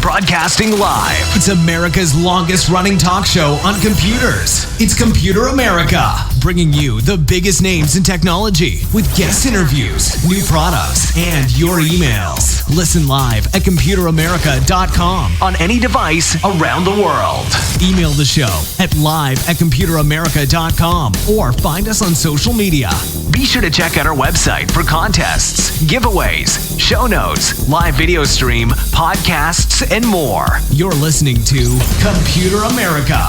Broadcasting live. It's America's longest running talk show on computers. It's Computer America, bringing you the biggest names in technology with guest interviews, new products, and your emails. Listen live at computeramerica.com on any device around the world. Email the show at live@computeramerica.com or find us on social media. Be sure to check out our website for contests, giveaways, show notes, live video stream, podcasts, and more. You're listening to Computer America.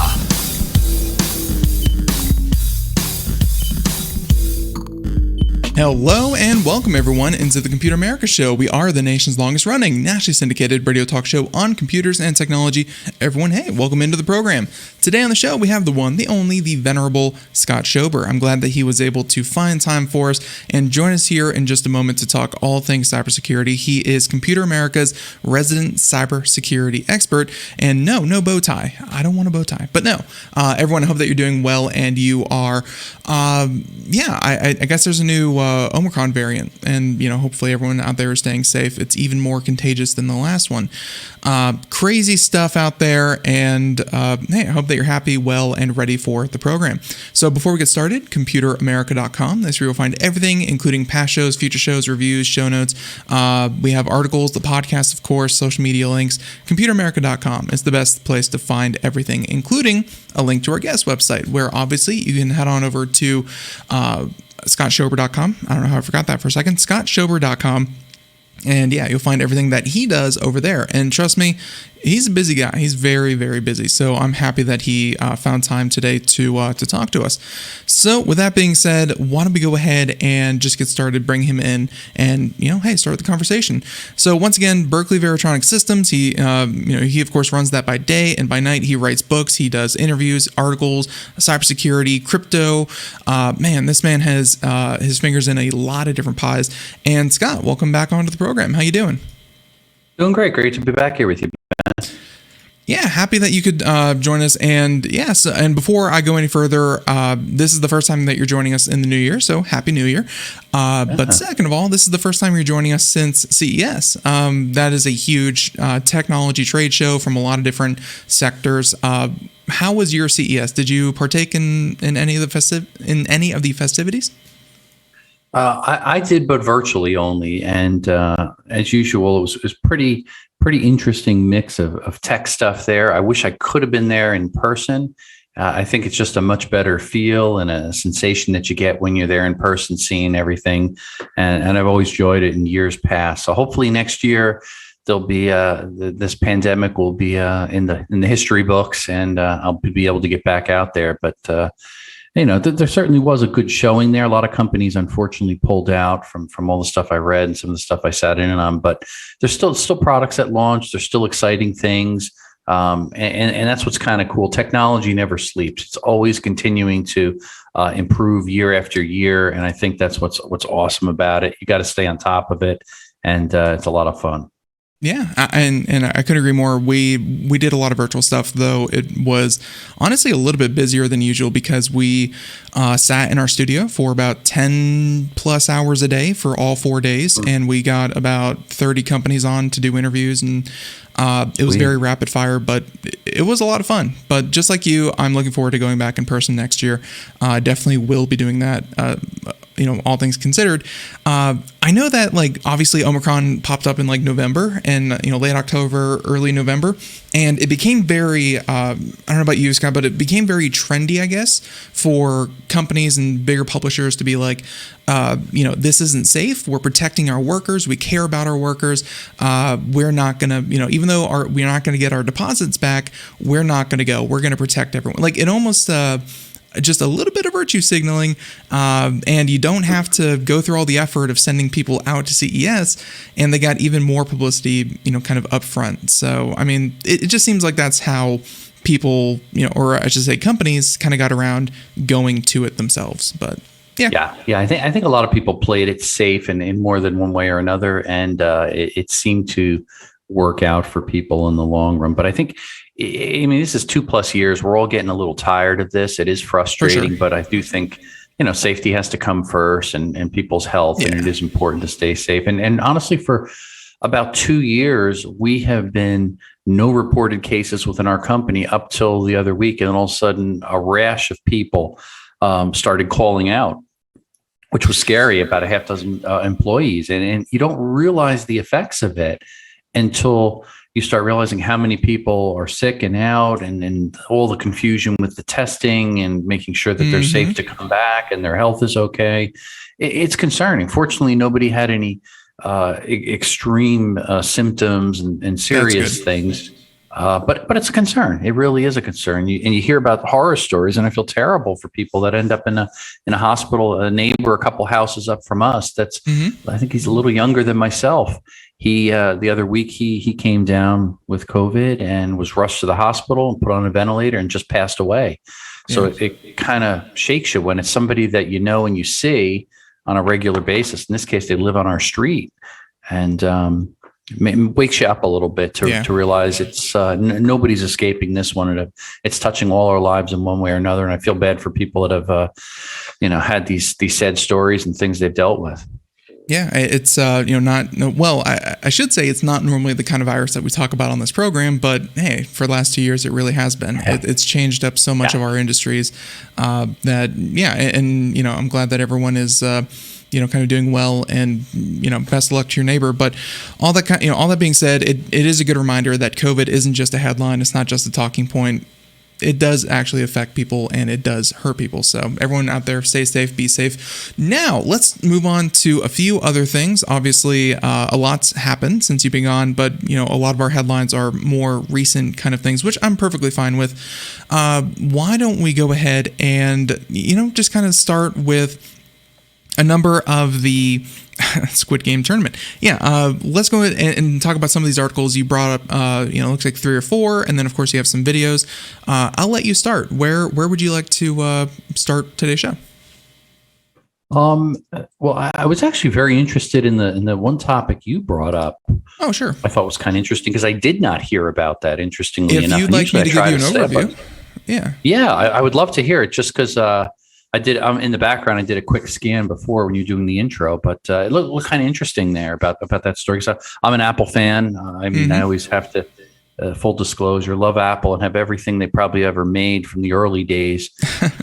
Hello and welcome everyone into the Computer America Show. We are the nation's longest running, nationally syndicated radio talk show on computers and technology. Everyone, hey, welcome into the program. Today on the show, we have the one, the only, the venerable Scott Schober. I'm glad that he was able to find time for us and join us here in just a moment to talk all things cybersecurity. He is Computer America's resident cybersecurity expert. And no bow tie. I don't want a bow tie. But no, everyone, I hope that you're doing well and you are, I guess there's a new Omicron variant, and hopefully everyone out there is staying safe. It's even more contagious than the last one. Crazy stuff out there, and hey, I hope that you're happy, well, and ready for the program. So before we get started, computeramerica.com. That's where you'll find everything, including past shows, future shows, reviews, show notes. We have articles, the podcast, of course, social media links. Computeramerica.com is the best place to find everything, including a link to our guest website, where obviously you can head on over to scottschober.com. I don't know how I forgot that for a second. scottschober.com. And yeah, you'll find everything that he does over there. And trust me, he's a busy guy. He's very, very busy. So I'm happy that he found time today to talk to us. So with that being said, why don't we go ahead and just get started, bring him in, and hey, start the conversation. So once again, Berkeley Veritonic Systems. He of course runs that by day, and by night he writes books. He does interviews, articles, cybersecurity, crypto. This man has his fingers in a lot of different pies. And Scott, welcome back onto the program. How you doing? Doing great. Great to be back here with you. Yeah, happy that you could join us. And yes, and before I go any further, this is the first time that you're joining us in the new year, so Happy New Year. But second of all, this is the first time you're joining us since CES. That is a huge technology trade show from a lot of different sectors. How was your CES? Did you partake in any of the festivities? I did, but virtually only. And as usual, it was pretty interesting mix of tech stuff there. I wish I could have been there in person. I think it's just a much better feel and a sensation that you get when you're there in person, seeing everything. And I've always enjoyed it in years past. So hopefully next year there'll be this pandemic will be in the history books, and I'll be able to get back out there. But there certainly was a good showing there. A lot of companies, unfortunately, pulled out from all the stuff I read and some of the stuff I sat in on. But there's still products at launch. There's still exciting things, and that's what's kind of cool. Technology never sleeps. It's always continuing to improve year after year, and I think that's what's awesome about it. You got to stay on top of it, and it's a lot of fun. Yeah, and I couldn't agree more. We did a lot of virtual stuff, though it was honestly a little bit busier than usual because we sat in our studio for about 10 plus hours a day for all 4 days, and we got about 30 companies on to do interviews, and it was very rapid fire, but it was a lot of fun. But just like you, I'm looking forward to going back in person next year. Definitely will be doing that. All things considered. I know that obviously Omicron popped up in November and late October, early November, and it became very I don't know about you, Scott, but it became very trendy, I guess, for companies and bigger publishers to be this isn't safe. We're protecting our workers. We care about our workers. We're not gonna, even though we're not gonna get our deposits back, we're not gonna go. We're gonna protect everyone. It almost just a little bit of virtue signaling, and you don't have to go through all the effort of sending people out to CES, and they got even more publicity, kind of upfront. So, I mean, it just seems like that's how people, or I should say companies kind of got around going to it themselves. But yeah. I think a lot of people played it safe in more than one way or another, and it seemed to work out for people in the long run. But I think, this is 2+ years. We're all getting a little tired of this. It is frustrating, sure. But I do think, safety has to come first and people's health, and it is important to stay safe. And honestly, for about 2 years, we have been no reported cases within our company up till the other week. And then all of a sudden, a rash of people started calling out, which was scary, about a half dozen employees. And you don't realize the effects of it until you start realizing how many people are sick and out, and all the confusion with the testing and making sure that they're safe to come back and their health is okay. It's concerning. Fortunately, nobody had any extreme symptoms and serious things. But it's a concern. It really is a concern. You hear about horror stories, and I feel terrible for people that end up in a hospital. A neighbor, a couple houses up from us, that's I think he's a little younger than myself. He the other week he came down with COVID and was rushed to the hospital and put on a ventilator and just passed away. So it kind of shakes you when it's somebody that you know and you see on a regular basis. In this case, they live on our street, and wakes you up a little bit to realize it's nobody's escaping this one. It's touching all our lives in one way or another. And I feel bad for people that have, had these sad stories and things they've dealt with. Yeah, it's I should say it's not normally the kind of virus that we talk about on this program, but hey, for the last 2 years, it really has been. It's changed up so much of our industries I'm glad that everyone is kind of doing well, and best of luck to your neighbor. But all that being said, it is a good reminder that COVID isn't just a headline. It's not just a talking point. It does actually affect people, and it does hurt people. So everyone out there, stay safe, be safe. Now let's move on to a few other things. Obviously, a lot's happened since you've been on, but a lot of our headlines are more recent kind of things, which I'm perfectly fine with. Why don't we go ahead and just kind of start with a number of the Squid Game tournament. Let's go ahead and talk about some of these articles you brought up. Looks like 3 or 4, and then of course you have some videos. I'll let you start. Where would you like to start today's show? Well, I was actually very interested in the one topic you brought up. Oh, sure. I thought was kind of interesting because I did not hear about that. Interestingly enough, if you'd like me to give you an overview, I would love to hear it. Just because I did, in the background, I did a quick scan before when you're doing the intro, but it looked kind of interesting there about that story. So I'm an Apple fan. I always have to, full disclosure, love Apple and have everything they probably ever made from the early days.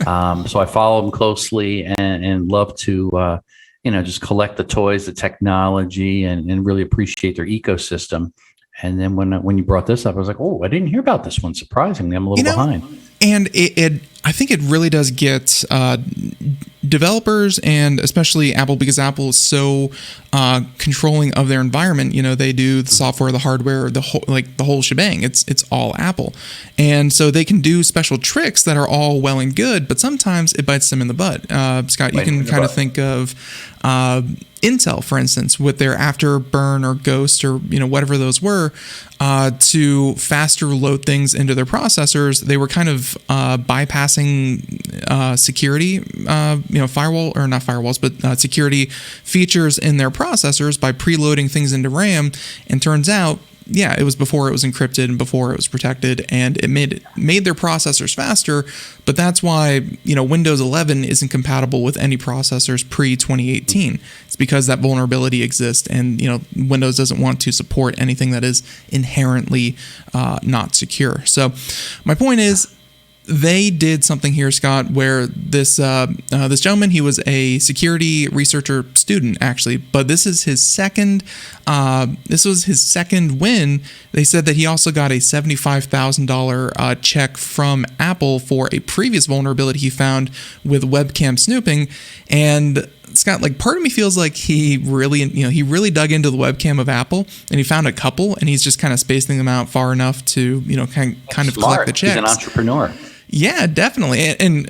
So I follow them closely and love to, just collect the toys, the technology, and really appreciate their ecosystem. And then when you brought this up, I was like, oh, I didn't hear about this one. Surprisingly, I'm a little behind. And I think it really does get developers, and especially Apple, because Apple is so controlling of their environment. They do the software, the hardware, the whole shebang. It's all Apple, and so they can do special tricks that are all well and good, but sometimes it bites them in the butt. Scott, you can kind of think of Intel, for instance, with their Afterburn or Ghost or whatever those were, to faster load things into their processors. They were kind of bypassing security, firewall, or not firewalls, but security features in their processors by preloading things into RAM. And turns out, it was before it was encrypted and before it was protected, and it made their processors faster. But that's why Windows 11 isn't compatible with any processors pre-2018. It's because that vulnerability exists, and Windows doesn't want to support anything that is inherently not secure. So my point is, they did something here, Scott, where this gentleman, he was a security researcher student, actually, but this is his second. This was his second win. They said that he also got a $75,000 check from Apple for a previous vulnerability he found with webcam snooping. And Scott, part of me feels like he really dug into the webcam of Apple, and he found a couple, and he's just kind of spacing them out far enough to kind of collect the checks. He's an entrepreneur. Yeah, definitely. And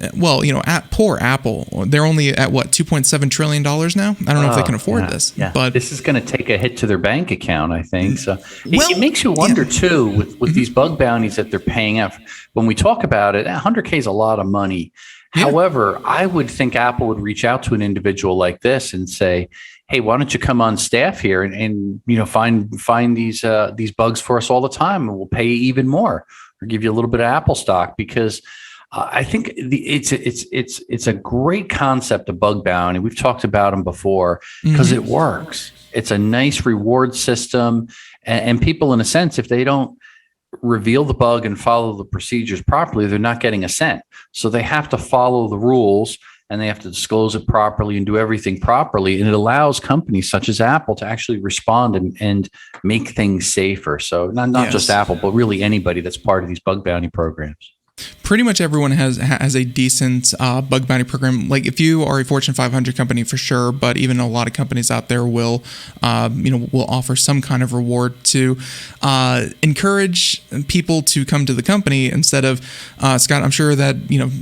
poor Apple. They're only at what, $2.7 trillion now? I don't know if they can afford this. Yeah. But this is going to take a hit to their bank account, I think. So it makes you wonder too, with these bug bounties that they're paying out. When we talk about it, $100K is a lot of money. Yeah. However, I would think Apple would reach out to an individual like this and say, hey, why don't you come on staff here and find these bugs for us all the time, and we'll pay you even more, or give you a little bit of Apple stock. Because I think it's a great concept of bug bounty. We've talked about them before because it works. It's a nice reward system, and people, in a sense, if they don't reveal the bug and follow the procedures properly, they're not getting a cent. So they have to follow the rules, and they have to disclose it properly and do everything properly. And it allows companies such as Apple to actually respond and make things safer. So not just Apple, but really anybody that's part of these bug bounty programs. Pretty much everyone has a decent bug bounty program. Like if you are a Fortune 500 company, for sure, but even a lot of companies out there will offer some kind of reward to encourage people to come to the company instead of Scott. I'm sure that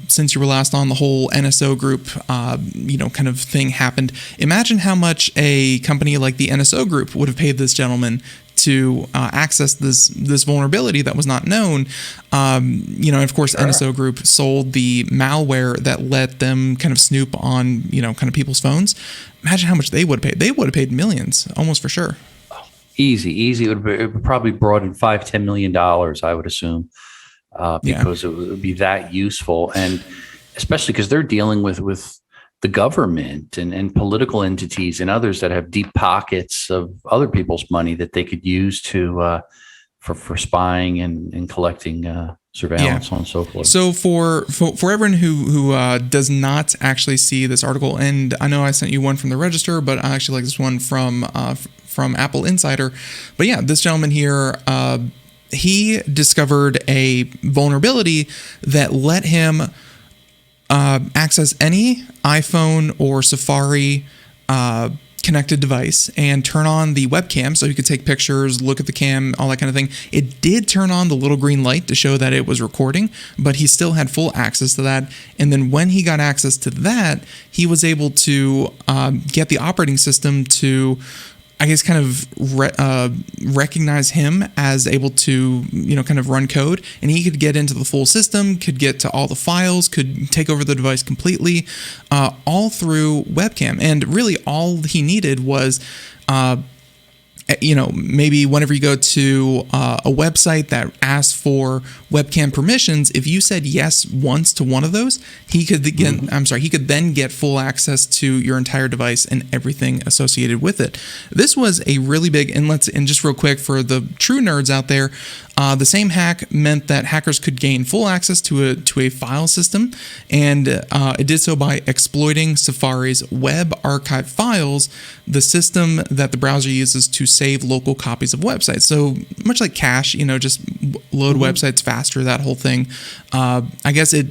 since you were last on, the whole NSO group kind of thing happened. Imagine how much a company like the NSO group would have paid this gentleman to access this vulnerability that was not known. And of course, NSO Group sold the malware that let them kind of snoop on, kind of people's phones. Imagine how much they would have paid. They would have paid millions, almost for sure. Easy. It would probably brought in $5-10 million, I would assume, because it would be that useful. And especially because they're dealing with the government and political entities and others that have deep pockets of other people's money that they could use to for spying and collecting surveillance, so on and so forth. So for everyone who does not actually see this article, and I know I sent you one from the Register, but I actually like this one from AppleInsider. But yeah, this gentleman here, he discovered a vulnerability that let him access any iPhone or Safari connected device and turn on the webcam so he could take pictures, look at the cam, all that kind of thing. It did turn on the little green light to show that it was recording, but he still had full access to that. And then when he got access to that, he was able to get the operating system to, I guess, kind of recognize him as able to, kind of run code, and he could get into the full system, could get to all the files, could take over the device completely, all through webcam. And really all he needed was, maybe whenever you go to a website that asks for webcam permissions, if you said yes once to one of those, he could then get full access to your entire device and everything associated with it. This was a really big, and just real quick for the true nerds out there, the same hack meant that hackers could gain full access to a file system, and it did so by exploiting Safari's web archive files, the system that the browser uses to save local copies of websites. So much like cache, just load websites faster, that whole thing. I guess it,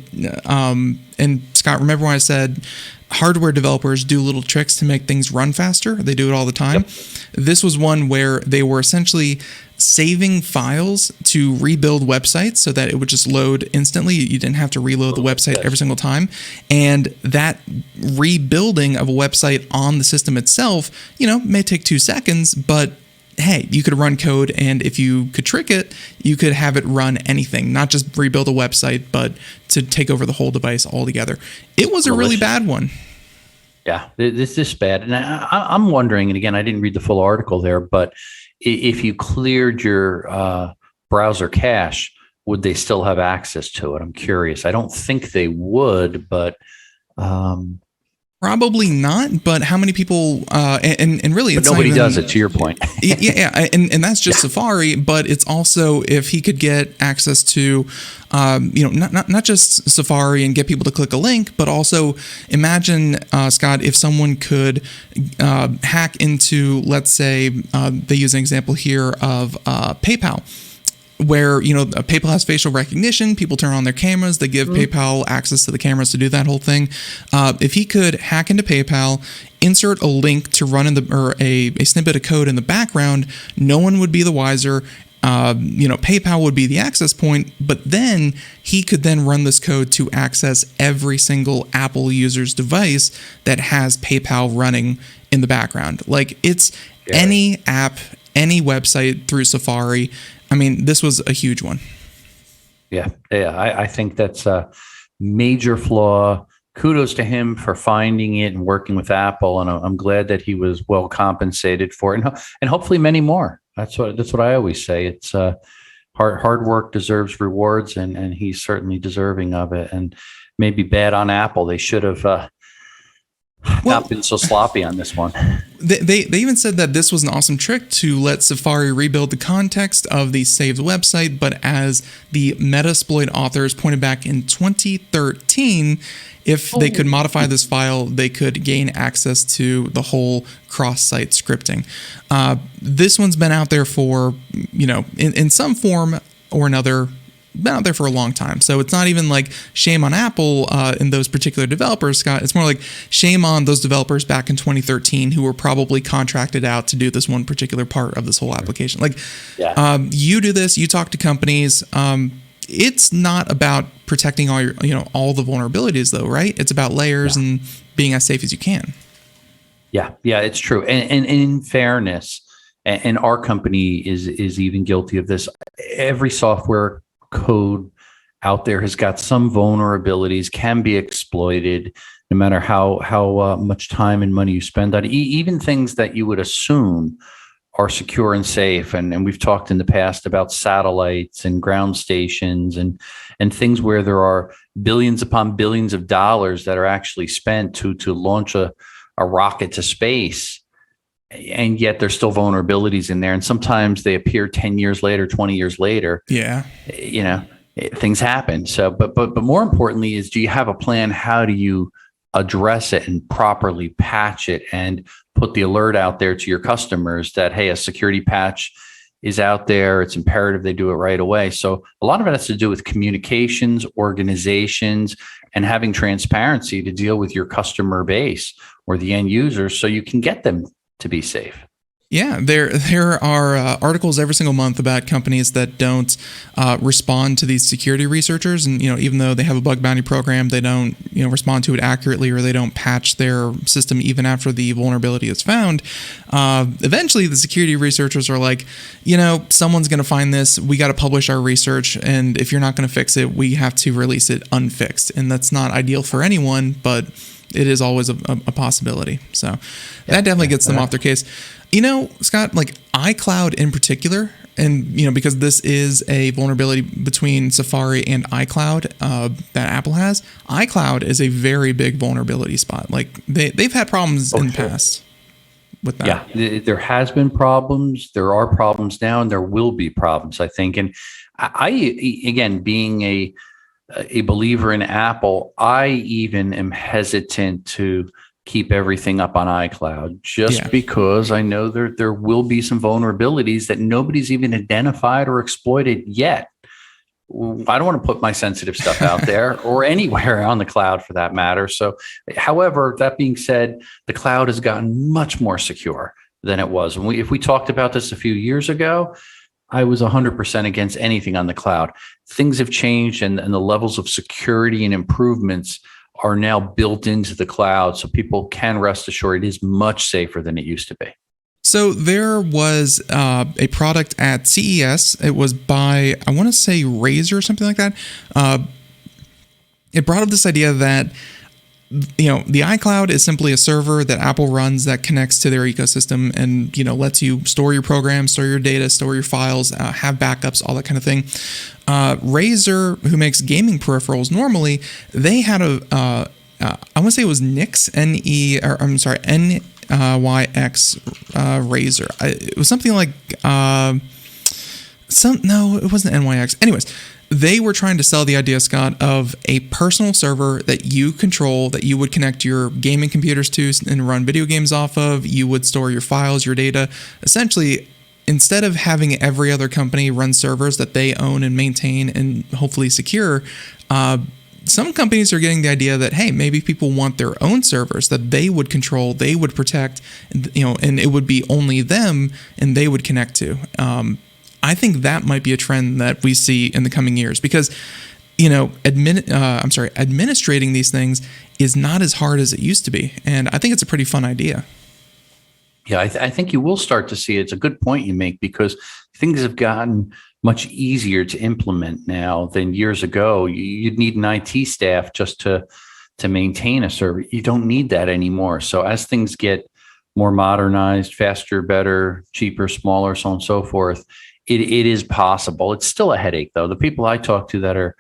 and Scott, remember when I said hardware developers do little tricks to make things run faster? They do it all the time. Yep. This was one where they were essentially saving files to rebuild websites so that it would just load instantly. You didn't have to reload the website every single time. And that rebuilding of a website on the system itself, may take 2 seconds, but hey, you could run code, and if you could trick it, you could have it run anything, not just rebuild a website, but to take over the whole device altogether. It was a really bad one. Yeah, this is bad. And I'm wondering, and again, I didn't read the full article there, but if you cleared your browser cache, would they still have access to it? I'm curious. I don't think they would, but probably not. But how many people? And really, it's nobody does it. To your point. yeah, and that's just Safari, but it's also if he could get access to, not just Safari and get people to click a link, but also imagine, Scott, if someone could hack into, let's say, they use an example here of PayPal, where PayPal has facial recognition. People turn on their cameras. They give PayPal access to the cameras to do that whole thing. If he could hack into PayPal, insert a link to run a snippet of code in the background, no one would be the wiser. PayPal would be the access point, but then he could then run this code to access every single Apple user's device that has PayPal running in the background. Like it's any app, any website through Safari. I mean, this was a huge one. Yeah. I think that's a major flaw. Kudos to him for finding it and working with Apple, and I'm glad that he was well compensated for it, and hopefully many more. That's what I always say. It's hard work deserves rewards, and he's certainly deserving of it. And maybe bad on Apple. They should have not been so sloppy on this one. They even said that this was an awesome trick to let Safari rebuild the context of the saved website, but as the Metasploit authors pointed back in 2013, if they could modify this file, they could gain access to the whole cross-site scripting. This one's been out there for, in some form or another, been out there for a long time. So it's not even like shame on Apple and those particular developers, Scott. It's more like shame on those developers back in 2013 who were probably contracted out to do this one particular part of this whole application. You do this, you talk to companies. It's not about protecting all all the vulnerabilities though, right? It's about layers and being as safe as you can. Yeah, it's true. And in fairness, and our company is even guilty of this. Every software code out there has got some vulnerabilities, can be exploited, no matter how much time and money you spend on it. Even things that you would assume are secure and safe. And we've talked in the past about satellites and ground stations and things where there are billions upon billions of dollars that are actually spent to launch a rocket to space. And yet there's still vulnerabilities in there. And sometimes they appear 10 years later, 20 years later. Yeah. Things happen. So, but more importantly is, do you have a plan? How do you address it and properly patch it and put the alert out there to your customers that, hey, a security patch is out there. It's imperative they do it right away. So a lot of it has to do with communications, organizations, and having transparency to deal with your customer base or the end users so you can get them to be safe. Yeah, there are articles every single month about companies that don't respond to these security researchers, and even though they have a bug bounty program, they don't respond to it accurately, or they don't patch their system even after the vulnerability is found. Eventually, the security researchers are like, someone's going to find this. We got to publish our research, and if you're not going to fix it, we have to release it unfixed, and that's not ideal for anyone, but it is always a possibility. So that definitely gets them off their case. Scott, like iCloud in particular, and because this is a vulnerability between Safari and iCloud that Apple has, iCloud is a very big vulnerability spot. Like they've had problems in the past with that. Yeah, there has been problems. There are problems now, and there will be problems, I think. And I again, being a believer in Apple, I even am hesitant to keep everything up on iCloud just because I know there will be some vulnerabilities that nobody's even identified or exploited yet. I don't want to put my sensitive stuff out there or anywhere on the cloud for that matter. So, however, that being said, the cloud has gotten much more secure than it was. And if we talked about this a few years ago, I was 100% against anything on the cloud. Things have changed, and the levels of security and improvements are now built into the cloud, so people can rest assured it is much safer than it used to be. So there was a product at CES. It was by, I want to say, Razer or something like that. It brought up this idea that the iCloud is simply a server that Apple runs that connects to their ecosystem and, lets you store your programs, store your data, store your files, have backups, all that kind of thing. Razer, who makes gaming peripherals normally, they had I want to say it was Nyx, NYX Razer. It was something like, no, it wasn't NYX. Anyways, they were trying to sell the idea, Scott, of a personal server that you control, that you would connect your gaming computers to and run video games off of. You would store your files, your data. Essentially, instead of having every other company run servers that they own and maintain and hopefully secure, some companies are getting the idea that, hey, maybe people want their own servers that they would control, they would protect, and it would be only them and they would connect to. I think that might be a trend that we see in the coming years because, administrating these things is not as hard as it used to be. And I think it's a pretty fun idea. Yeah, I think you will start to see it. It's a good point you make because things have gotten much easier to implement now than years ago. You'd need an IT staff just to maintain a server. You don't need that anymore. So as things get more modernized, faster, better, cheaper, smaller, so on and so forth, it is possible. It's still a headache, though. The people I talk to that are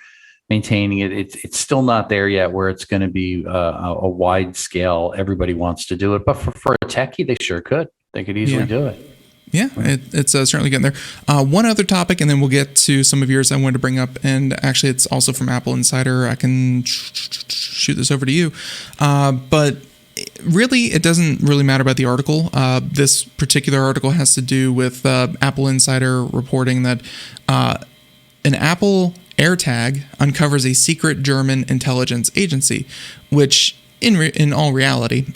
maintaining it, it's still not there yet where it's going to be a wide scale. Everybody wants to do it, but for a techie, they sure could. They could easily do it. Yeah, it's certainly getting there. One other topic, and then we'll get to some of yours I wanted to bring up. And actually, it's also from AppleInsider. I can shoot this over to you. But really, it doesn't really matter about the article. This particular article has to do with AppleInsider reporting that an Apple AirTag uncovers a secret German intelligence agency, which in all reality,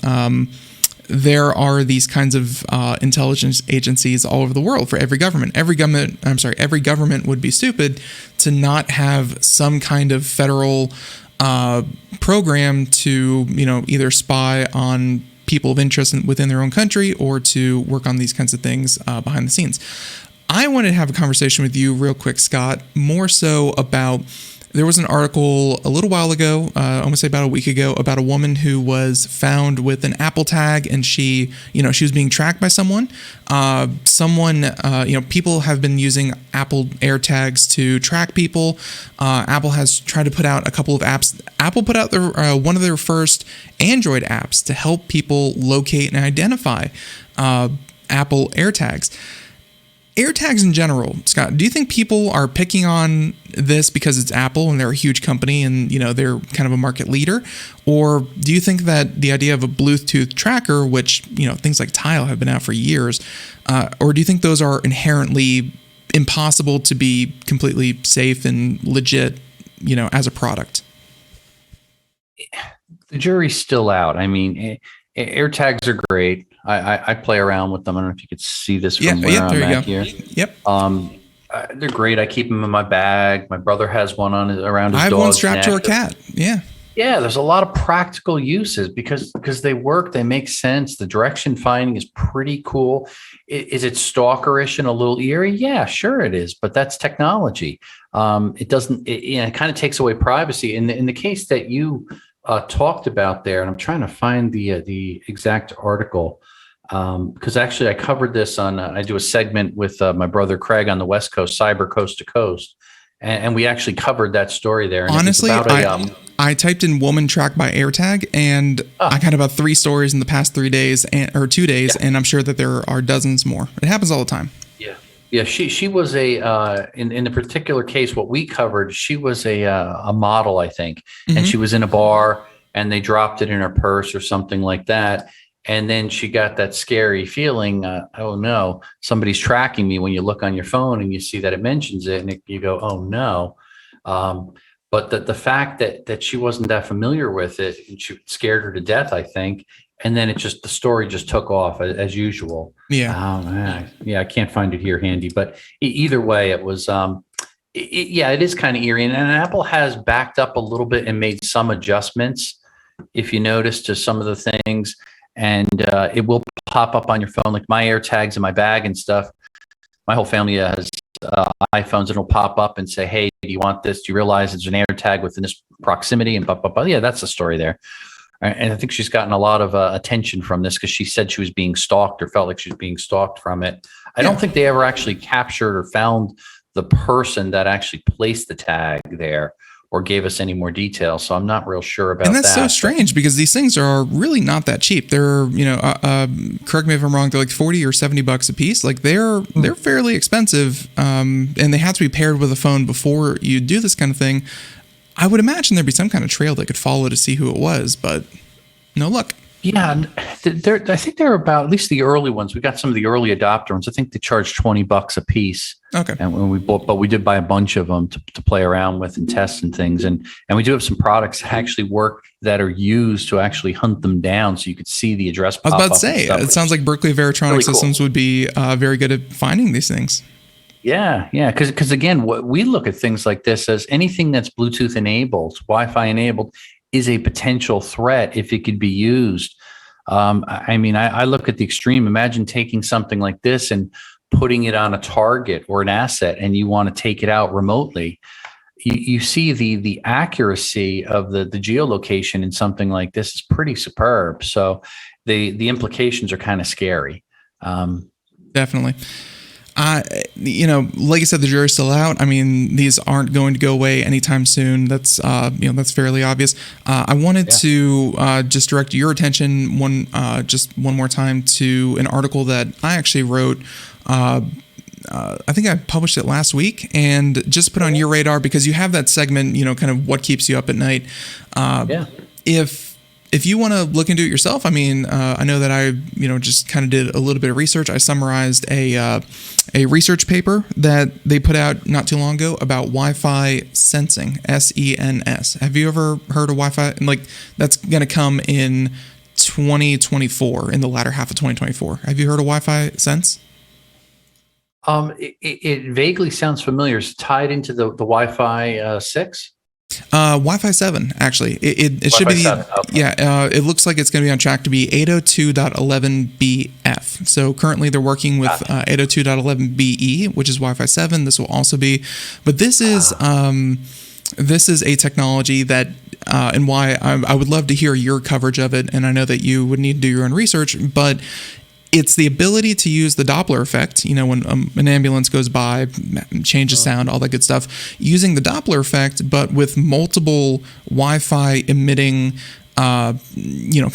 there are these kinds of intelligence agencies all over the world for every government. Every government would be stupid to not have some kind of federal program to, either spy on people of interest within their own country or to work on these kinds of things behind the scenes. I wanted to have a conversation with you real quick, Scott, more so about, there was an article a little while ago, I want to say about a week ago, about a woman who was found with an Apple tag, and she was being tracked by someone. People have been using Apple AirTags to track people. Apple has tried to put out a couple of apps. Apple put out one of their first Android apps to help people locate and identify Apple AirTags. AirTags in general, Scott, do you think people are picking on this because it's Apple and they're a huge company and, they're kind of a market leader? Or do you think that the idea of a Bluetooth tracker, which, things like Tile have been out for years, or do you think those are inherently impossible to be completely safe and legit, as a product? The jury's still out. I mean, AirTags are great. I play around with them. I don't know if you could see this from where I'm at here. Yep. They're great. I keep them in my bag. My brother has one around his dog's neck. I have one strapped to our cat. Yeah. Yeah, there's a lot of practical uses because they work. They make sense. The direction finding is pretty cool. Is it stalkerish and a little eerie? Yeah, sure it is. But that's technology. It doesn't. It kind of takes away privacy. In the case that you talked about there, and I'm trying to find the exact article. Because actually I covered this I do a segment with my brother Craig on the West Coast, Cyber Coast to Coast. And we actually covered that story there. And honestly, I typed in woman tracked by AirTag, and I got about 3 stories in the past 3 days or 2 days. And I'm sure that there are dozens more. It happens all the time. Yeah. Yeah. She was in the particular case, what we covered, she was a model, I think. Mm-hmm. And she was in a bar and they dropped it in her purse or something like that. And then she got that scary feeling, oh no, somebody's tracking me, when you look on your phone and you see that it mentions it and you go, oh no. But the fact that she wasn't that familiar with it, and she scared her to death, I think. And then the story just took off as usual. Yeah. I can't find it here handy, but either way, it was, it is kind of eerie. And Apple has backed up a little bit and made some adjustments, if you notice, to some of the things. And it will pop up on your phone, like my AirTags in my bag and stuff. My whole family has iPhones, and it'll pop up and say, hey, do you want this? Do you realize it's an AirTag within this proximity? And yeah, that's the story there. And I think she's gotten a lot of attention from this because she said she was being stalked or felt like she was being stalked from it. I don't think they ever actually captured or found the person that actually placed the tag there or gave us any more details. So I'm not real sure about that. And that's so strange because these things are really not that cheap. They're, correct me if I'm wrong, they're like $40 or $70 a piece. Like they're fairly expensive. And they have to be paired with a phone before you do this kind of thing. I would imagine there'd be some kind of trail they could follow to see who it was, but no luck. Yeah, I think they're about, at least the early ones. We got some of the early adopter ones. I think they charge $20 a piece. Okay. And when we did buy a bunch of them to play around with and test and things. And we do have some products that actually work that are used to actually hunt them down, so you could see the address. I was about to say, it sounds like Berkeley Veritronic really Systems would be very good at finding these things. Yeah. Because again, what we look at things like this as anything that's Bluetooth enabled, Wi-Fi enabled, is a potential threat if it could be used. I look at the extreme. Imagine taking something like this and putting it on a target or an asset, and you want to take it out remotely. You see the accuracy of the geolocation in something like this is pretty superb. So the implications are kind of scary. Definitely. Like I said, the jury's still out. I mean, these aren't going to go away anytime soon. That's that's fairly obvious. I wanted to just direct your attention one more time to an article that I actually wrote. I think I published it last week, and just put on your radar because you have that segment, kind of what keeps you up at night. If you want to look into it yourself, I mean, I know that I, just kind of did a little bit of research. I summarized a research paper that they put out not too long ago about Wi-Fi Sensing, SENS. Have you ever heard of Wi-Fi? Like, that's going to come in 2024, in the latter half of 2024. Have you heard of Wi-Fi Sense? It vaguely sounds familiar. It's tied into the Wi-Fi 6. Wi-Fi 7, actually. It should be 7, okay. It looks like it's going to be on track to be 802.11bf. So currently they're working with 802.11be, which is Wi-Fi 7. This will also be, but this is a technology that and why I would love to hear your coverage of it. And I know that you would need to do your own research, but it's the ability to use the Doppler effect, when an ambulance goes by, changes sound, all that good stuff, using the Doppler effect, but with multiple Wi-Fi emitting, kind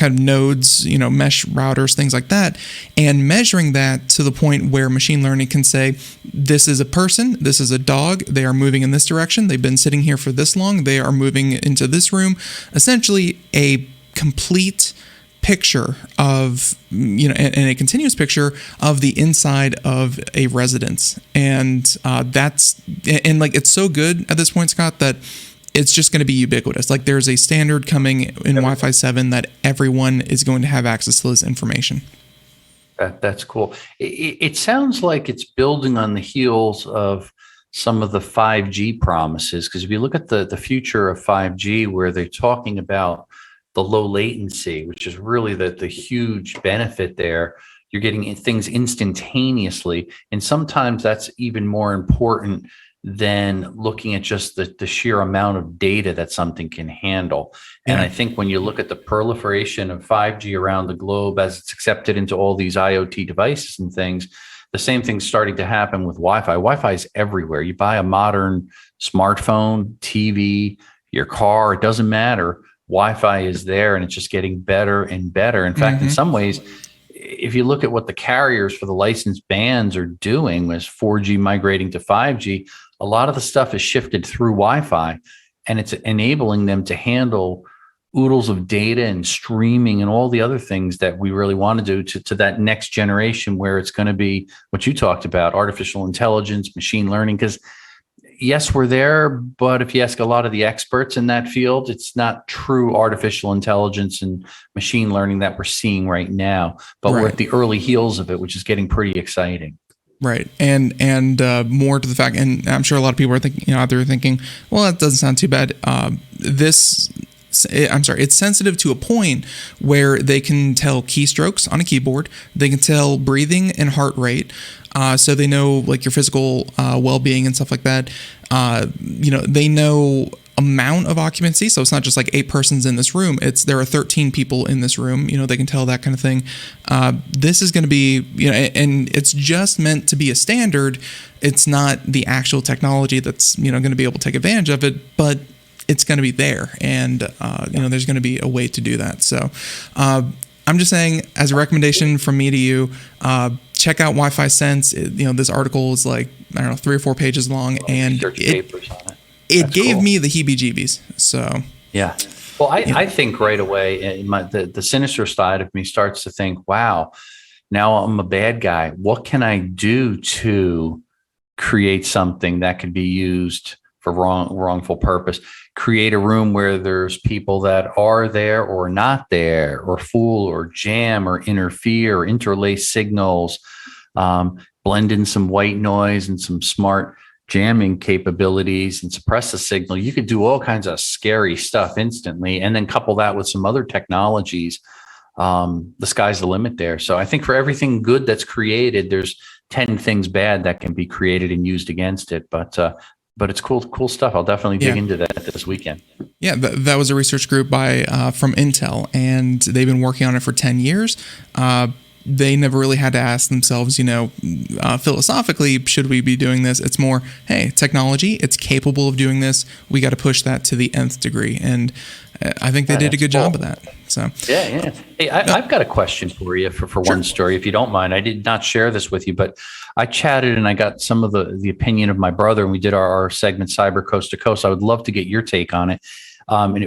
of nodes, mesh routers, things like that, and measuring that to the point where machine learning can say, this is a person, this is a dog, they are moving in this direction, they've been sitting here for this long, they are moving into this room. Essentially, a complete picture of, and a continuous picture of the inside of a residence. And it's so good at this point, Scott, that it's just going to be ubiquitous. Like, there's a standard coming in Wi-Fi 7 that everyone is going to have access to this information. That's cool. It sounds like it's building on the heels of some of the 5G promises, because if you look at the future of 5G, where they're talking about the low latency, which is really the huge benefit there. You're getting things instantaneously. And sometimes that's even more important than looking at just the sheer amount of data that something can handle. And I think when you look at the proliferation of 5G around the globe as it's accepted into all these IoT devices and things, the same thing's starting to happen with Wi-Fi. Wi-Fi is everywhere. You buy a modern smartphone, TV, your car, it doesn't matter. Wi-Fi is there, and it's just getting better and better. In fact, in some ways, if you look at what the carriers for the licensed bands are doing with 4G migrating to 5G, a lot of the stuff is shifted through Wi-Fi, and it's enabling them to handle oodles of data and streaming and all the other things that we really want to do to that next generation, where it's going to be what you talked about, artificial intelligence, machine learning. Because yes, we're there, but if you ask a lot of the experts in that field, it's not true artificial intelligence and machine learning that we're seeing right now. But we're at the early heels of it, which is getting pretty exciting. Right. And more to the fact, and I'm sure a lot of people are thinking, out there thinking, well, that doesn't sound too bad. It's sensitive to a point where they can tell keystrokes on a keyboard. They can tell breathing and heart rate. So they know like your physical well-being and stuff like that. They know amount of occupancy. So it's not just like 8 persons in this room. There are 13 people in this room. They can tell that kind of thing. This is going to be, and it's just meant to be a standard. It's not the actual technology that's, going to be able to take advantage of it, but it's going to be there. And, there's going to be a way to do that. So I'm just saying, as a recommendation from me to you, check out Wi-Fi Sense. This article is like, 3 or 4 pages long, and it gave me the heebie-jeebies. So yeah. Well, I think right away, the sinister side of me starts to think, wow, now I'm a bad guy. What can I do to create something that could be used for wrongful purpose? Create a room where there's people that are there or not there, or fool or jam or interfere or interlace signals, blend in some white noise and some smart jamming capabilities and suppress the signal. You could do all kinds of scary stuff instantly, and then couple that with some other technologies. The sky's the limit there. So I think for everything good that's created, there's 10 things bad that can be created and used against it. But it's cool stuff. I'll definitely dig into that this weekend. Yeah, that was a research group from Intel, and they've been working on it for 10 years. they never really had to ask themselves, philosophically, should we be doing this? It's more, hey, technology, it's capable of doing this. We got to push that to the nth degree. And I think they did a good job of that. So yeah. Hey, I've got a question for you for one story, if you don't mind. I did not share this with you, but I chatted and I got some of the opinion of my brother, and we did our segment Cyber Coast to Coast. I would love to get your take on it,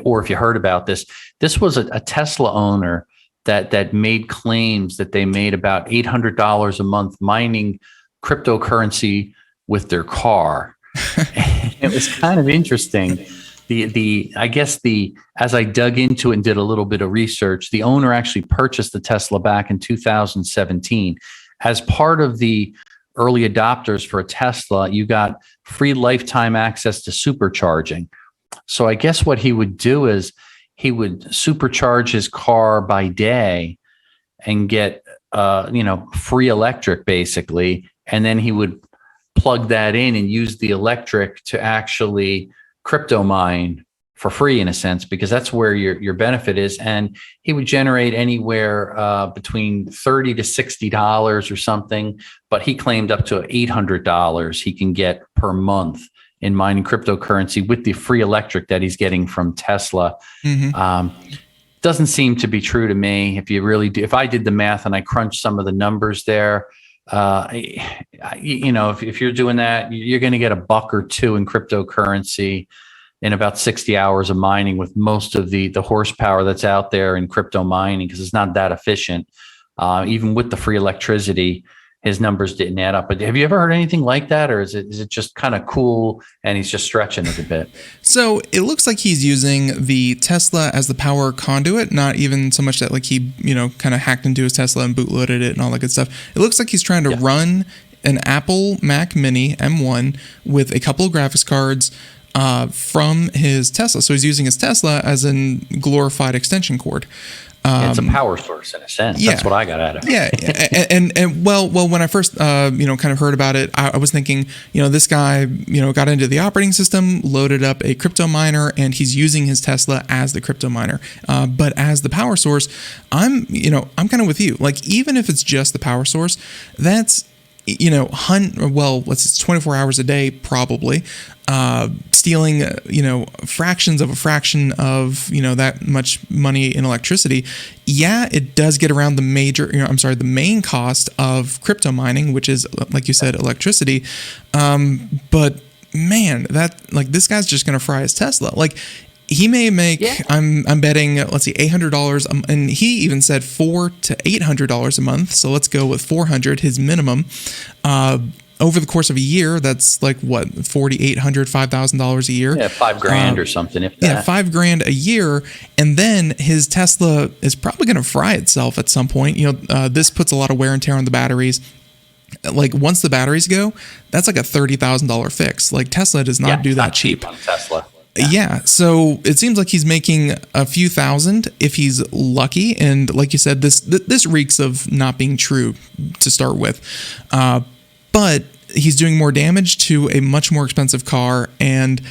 or if you heard about this. This was a Tesla owner that made claims that they made about $800 a month mining cryptocurrency with their car. It was kind of interesting. As I dug into it and did a little bit of research, the owner actually purchased the Tesla back in 2017. As part of the early adopters for a Tesla, you got free lifetime access to supercharging. So I guess what he would do is he would supercharge his car by day and get, free electric basically. And then he would plug that in and use the electric to actually crypto mine for free, in a sense, because that's where your benefit is. And he would generate anywhere between $30 to $60 or something, but he claimed up to $800 he can get per month in mining cryptocurrency with the free electric that he's getting from Tesla. Doesn't seem to be true to me. If I did the math and I crunched some of the numbers there, if you're doing that, you're going to get $1 or $2 in cryptocurrency in about 60 hours of mining, with most of the horsepower that's out there in crypto mining, because it's not that efficient. Even with the free electricity, his numbers didn't add up. But have you ever heard anything like that, or is it just kind of cool and he's just stretching it a bit? So it looks like he's using the Tesla as the power conduit, not even so much that like he, kind of hacked into his Tesla and bootloaded it and all that good stuff. It looks like he's trying to run an Apple Mac Mini M1 with a couple of graphics cards from his Tesla. So he's using his Tesla as a glorified extension cord. It's a power source in a sense. Yeah. That's what I got out of it. Yeah. and when I first, kind of heard about it, I was thinking, this guy, got into the operating system, loaded up a crypto miner, and he's using his Tesla as the crypto miner. But as the power source, I'm kind of with you. Like, even if it's just the power source, that's, it's 24 hours a day, probably, stealing, fractions of a fraction of, that much money in electricity. Yeah, it does get around the main cost of crypto mining, which is, like you said, electricity. But man, this guy's just going to fry his Tesla. Like, he may make, I'm betting, let's see, $800, and he even said $400 to $800 a month. So let's go with $400, his minimum. Over the course of a year, that's like what, $4,800, $5,000 a year. Yeah, $5,000 or something. If that. Yeah, $5,000 a year, and then his Tesla is probably going to fry itself at some point. This puts a lot of wear and tear on the batteries. Like, once the batteries go, that's like a $30,000 fix. Like, Tesla does not do that cheap. On Tesla. Yeah, so it seems like he's making a few thousand if he's lucky, and like you said, this reeks of not being true to start with. But he's doing more damage to a much more expensive car, and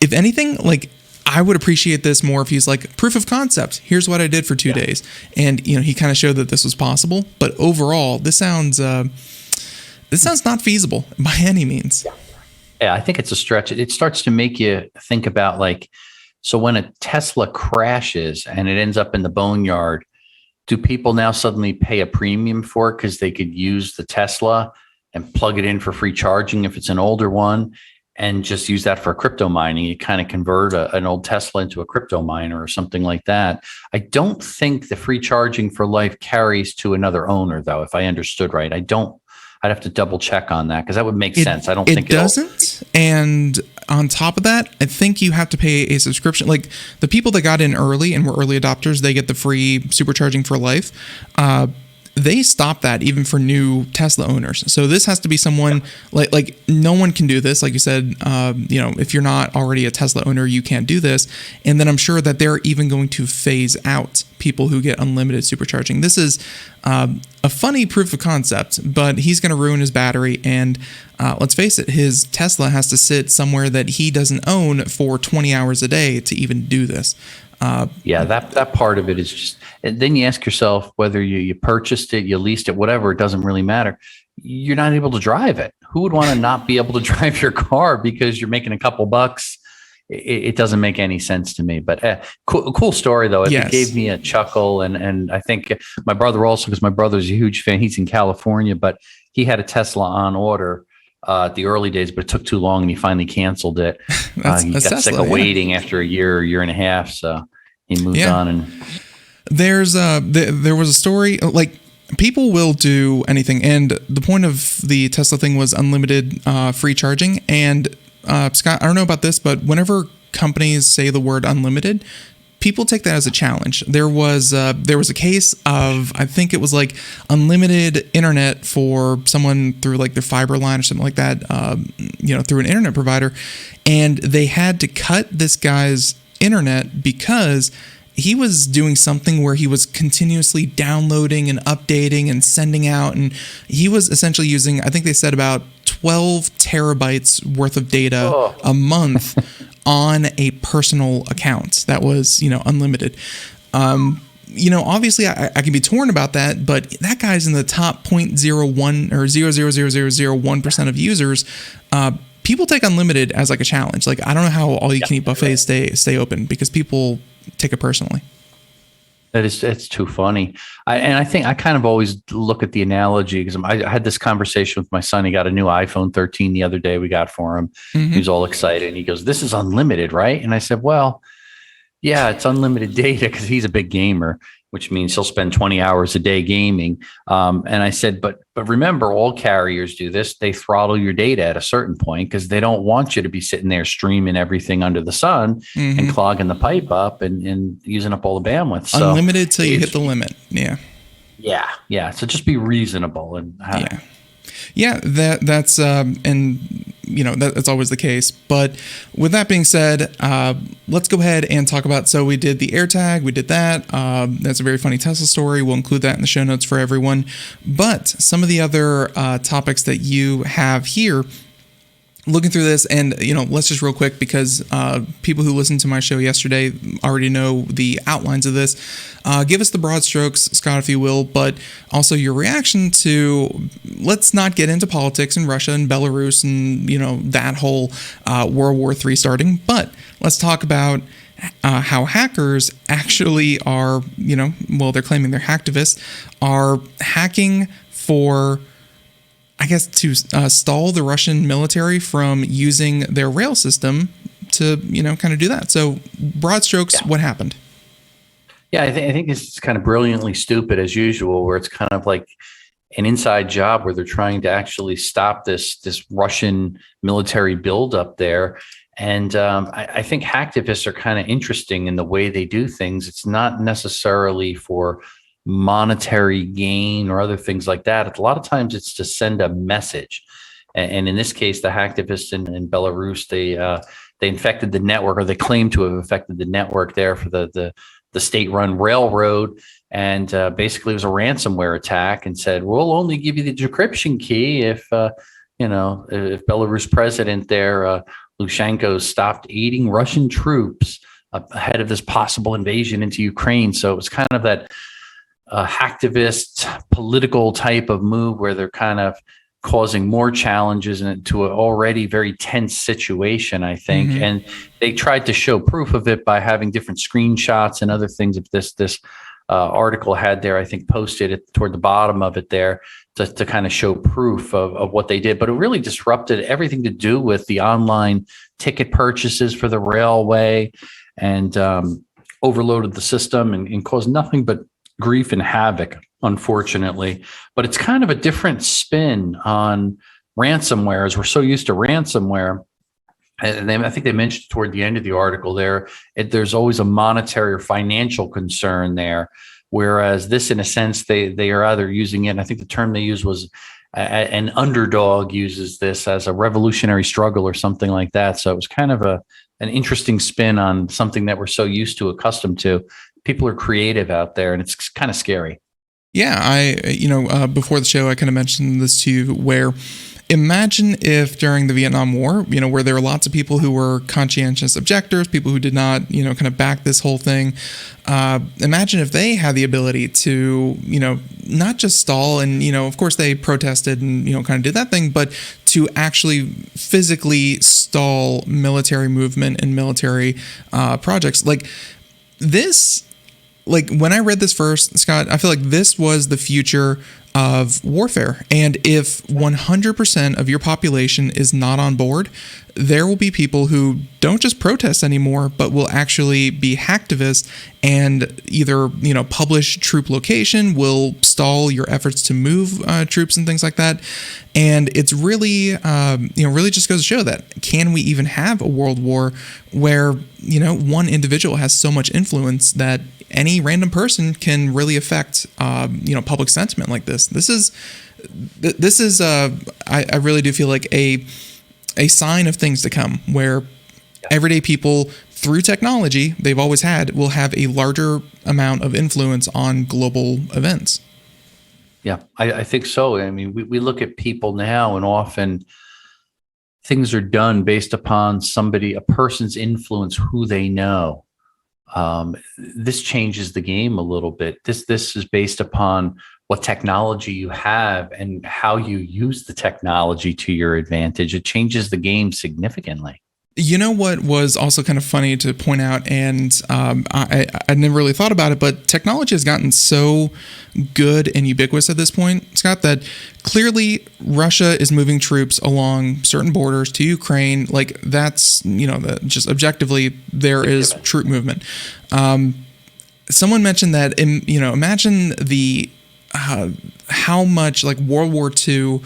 if anything, like, I would appreciate this more if he's like, proof of concept. Here's what I did for 2 days, and he kind of showed that this was possible. But overall, this sounds not feasible by any means. Yeah, I think it's a stretch. It starts to make you think about, like, so when a Tesla crashes and it ends up in the boneyard, do people now suddenly pay a premium for it because they could use the Tesla and plug it in for free charging if it's an older one, and just use that for crypto mining? You kind of convert an old Tesla into a crypto miner or something like that. I don't think the free charging for life carries to another owner, though, if I understood right. I'd have to double check on that, because that would make sense. I don't think it doesn't. And on top of that, I think you have to pay a subscription. Like, the people that got in early and were early adopters, they get the free supercharging for life. They stop that even for new Tesla owners. So this has to be someone like no one can do this. Like you said, if you're not already a Tesla owner, you can't do this. And then I'm sure that they're even going to phase out people who get unlimited supercharging. This is a funny proof of concept, but he's going to ruin his battery. And let's face it, his Tesla has to sit somewhere that he doesn't own for 20 hours a day to even do this. Yeah, that part of it is just, and then you ask yourself whether you purchased it, you leased it, whatever, it doesn't really matter. You're not able to drive it. Who would want to not be able to drive your car because you're making a couple bucks? It doesn't make any sense to me. But cool story, though. It gave me a chuckle. And I think my brother also, because my brother's a huge fan, he's in California, but he had a Tesla on order the early days, but it took too long and he finally canceled it. He got sick of waiting after a year and a half. So he moved on. And there was a story, like, people will do anything. And the point of the Tesla thing was unlimited free charging. And Scott, I don't know about this, but whenever companies say the word unlimited, people take that as a challenge. There was a case of, I think it was like unlimited internet for someone through like their fiber line or something like that, through an internet provider. And they had to cut this guy's internet because he was doing something where he was continuously downloading and updating and sending out. And he was essentially using, I think they said, about 12 terabytes worth of data a month on a personal account that was, unlimited. Obviously I can be torn about that, but that guy's in the top 0.01 or 0.00001% of users. People take unlimited as like a challenge. Like, I don't know how all you can eat buffets stay open, because people take it personally. It's too funny. I think I kind of always look at the analogy, because I had this conversation with my son. He got a new iPhone 13 the other day. We got for him. Mm-hmm. He was all excited. And he goes, "This is unlimited, right?" And I said, "Well, yeah, it's unlimited data," because he's a big gamer, which means he'll spend 20 hours a day gaming. And I said, but remember, all carriers do this. They throttle your data at a certain point because they don't want you to be sitting there streaming everything under the sun and clogging the pipe up and using up all the bandwidth. So unlimited till you hit the limit. Yeah. Yeah. So just be reasonable. And that's that's always the case. But with that being said, let's go ahead and talk about, so we did the AirTag, we did that. That's a very funny Tesla story. We'll include that in the show notes for everyone. But some of the other topics that you have here, looking through this, and let's just real quick, because people who listened to my show yesterday already know the outlines of this. Give us the broad strokes, Scott, if you will, but also your reaction to, let's not get into politics in Russia and Belarus and that whole World War III starting, but let's talk about how hackers actually are, they're claiming they're hacktivists, are hacking for, I guess, to stall the Russian military from using their rail system to, kind of do that. So broad strokes, what happened? Yeah, I think this is kind of brilliantly stupid as usual, where it's kind of like an inside job where they're trying to actually stop this Russian military buildup there. And I think hacktivists are kind of interesting in the way they do things. It's not necessarily for monetary gain or other things like that. A lot of times it's to send a message. And in this case, the hacktivists in Belarus, they infected the network, or they claim to have affected the network there for the state-run railroad. And basically it was a ransomware attack, and said, we'll only give you the decryption key if Belarus president there, Lukashenko, stopped aiding Russian troops ahead of this possible invasion into Ukraine. So it was kind of that hacktivist political type of move where they're kind of causing more challenges into an already very tense situation, I think. Mm-hmm. And they tried to show proof of it by having different screenshots and other things. If this article had there, I think, posted it toward the bottom of it there to kind of show proof of what they did. But it really disrupted everything to do with the online ticket purchases for the railway, and overloaded the system and caused nothing but grief and havoc, unfortunately. But it's kind of a different spin on ransomware, as we're so used to ransomware. And I think they mentioned toward the end of the article there, there's always a monetary or financial concern there. Whereas this, in a sense, they are either using it, and I think the term they used was an underdog uses this as a revolutionary struggle or something like that. So it was kind of an interesting spin on something that we're so used to, accustomed to. People are creative out there, and it's kind of scary. Yeah, before the show, I kind of mentioned this to you, where imagine if during the Vietnam War, where there were lots of people who were conscientious objectors, people who did not, kind of back this whole thing. Imagine if they had the ability to, not just stall and, of course they protested and, kind of did that thing, but to actually physically stall military movement and military projects. Like this, when I read this first, Scott, I feel like this was the future of warfare. And if 100% of your population is not on board, there will be people who don't just protest anymore, but will actually be hacktivists and either, publish troop location, will stall your efforts to move troops and things like that. And it's really, really just goes to show that can we even have a world war where, one individual has so much influence that any random person can really affect, public sentiment like this. This is I really do feel like a sign of things to come, where everyday people through technology they've always had will have a larger amount of influence on global events. Yeah, I think so. I mean, we look at people now, and often things are done based upon a person's influence, who they know. This changes the game a little bit. This is based upon what technology you have and how you use the technology to your advantage. It changes the game significantly. You know what was also kind of funny to point out, and I never really thought about it, but technology has gotten so good and ubiquitous at this point, Scott, that clearly Russia is moving troops along certain borders to Ukraine. Like that's, just objectively there is troop movement. Someone mentioned that, imagine the how much like World War II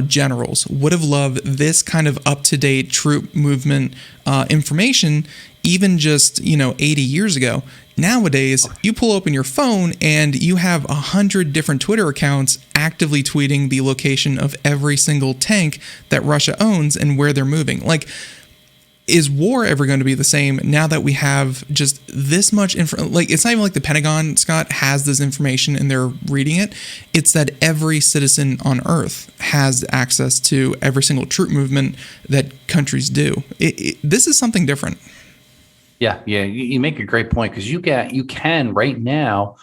generals would have loved this kind of up-to-date troop movement information even just 80 years ago. Nowadays, you pull open your phone and you have 100 different Twitter accounts actively tweeting the location of every single tank that Russia owns and where they're moving. Like, is war ever going to be the same now that we have just this much info? Like, it's not even like the Pentagon, Scott, has this information and they're reading it. It's that every citizen on Earth has access to every single troop movement that countries do. This is something different. Yeah. You make a great point, because you can right now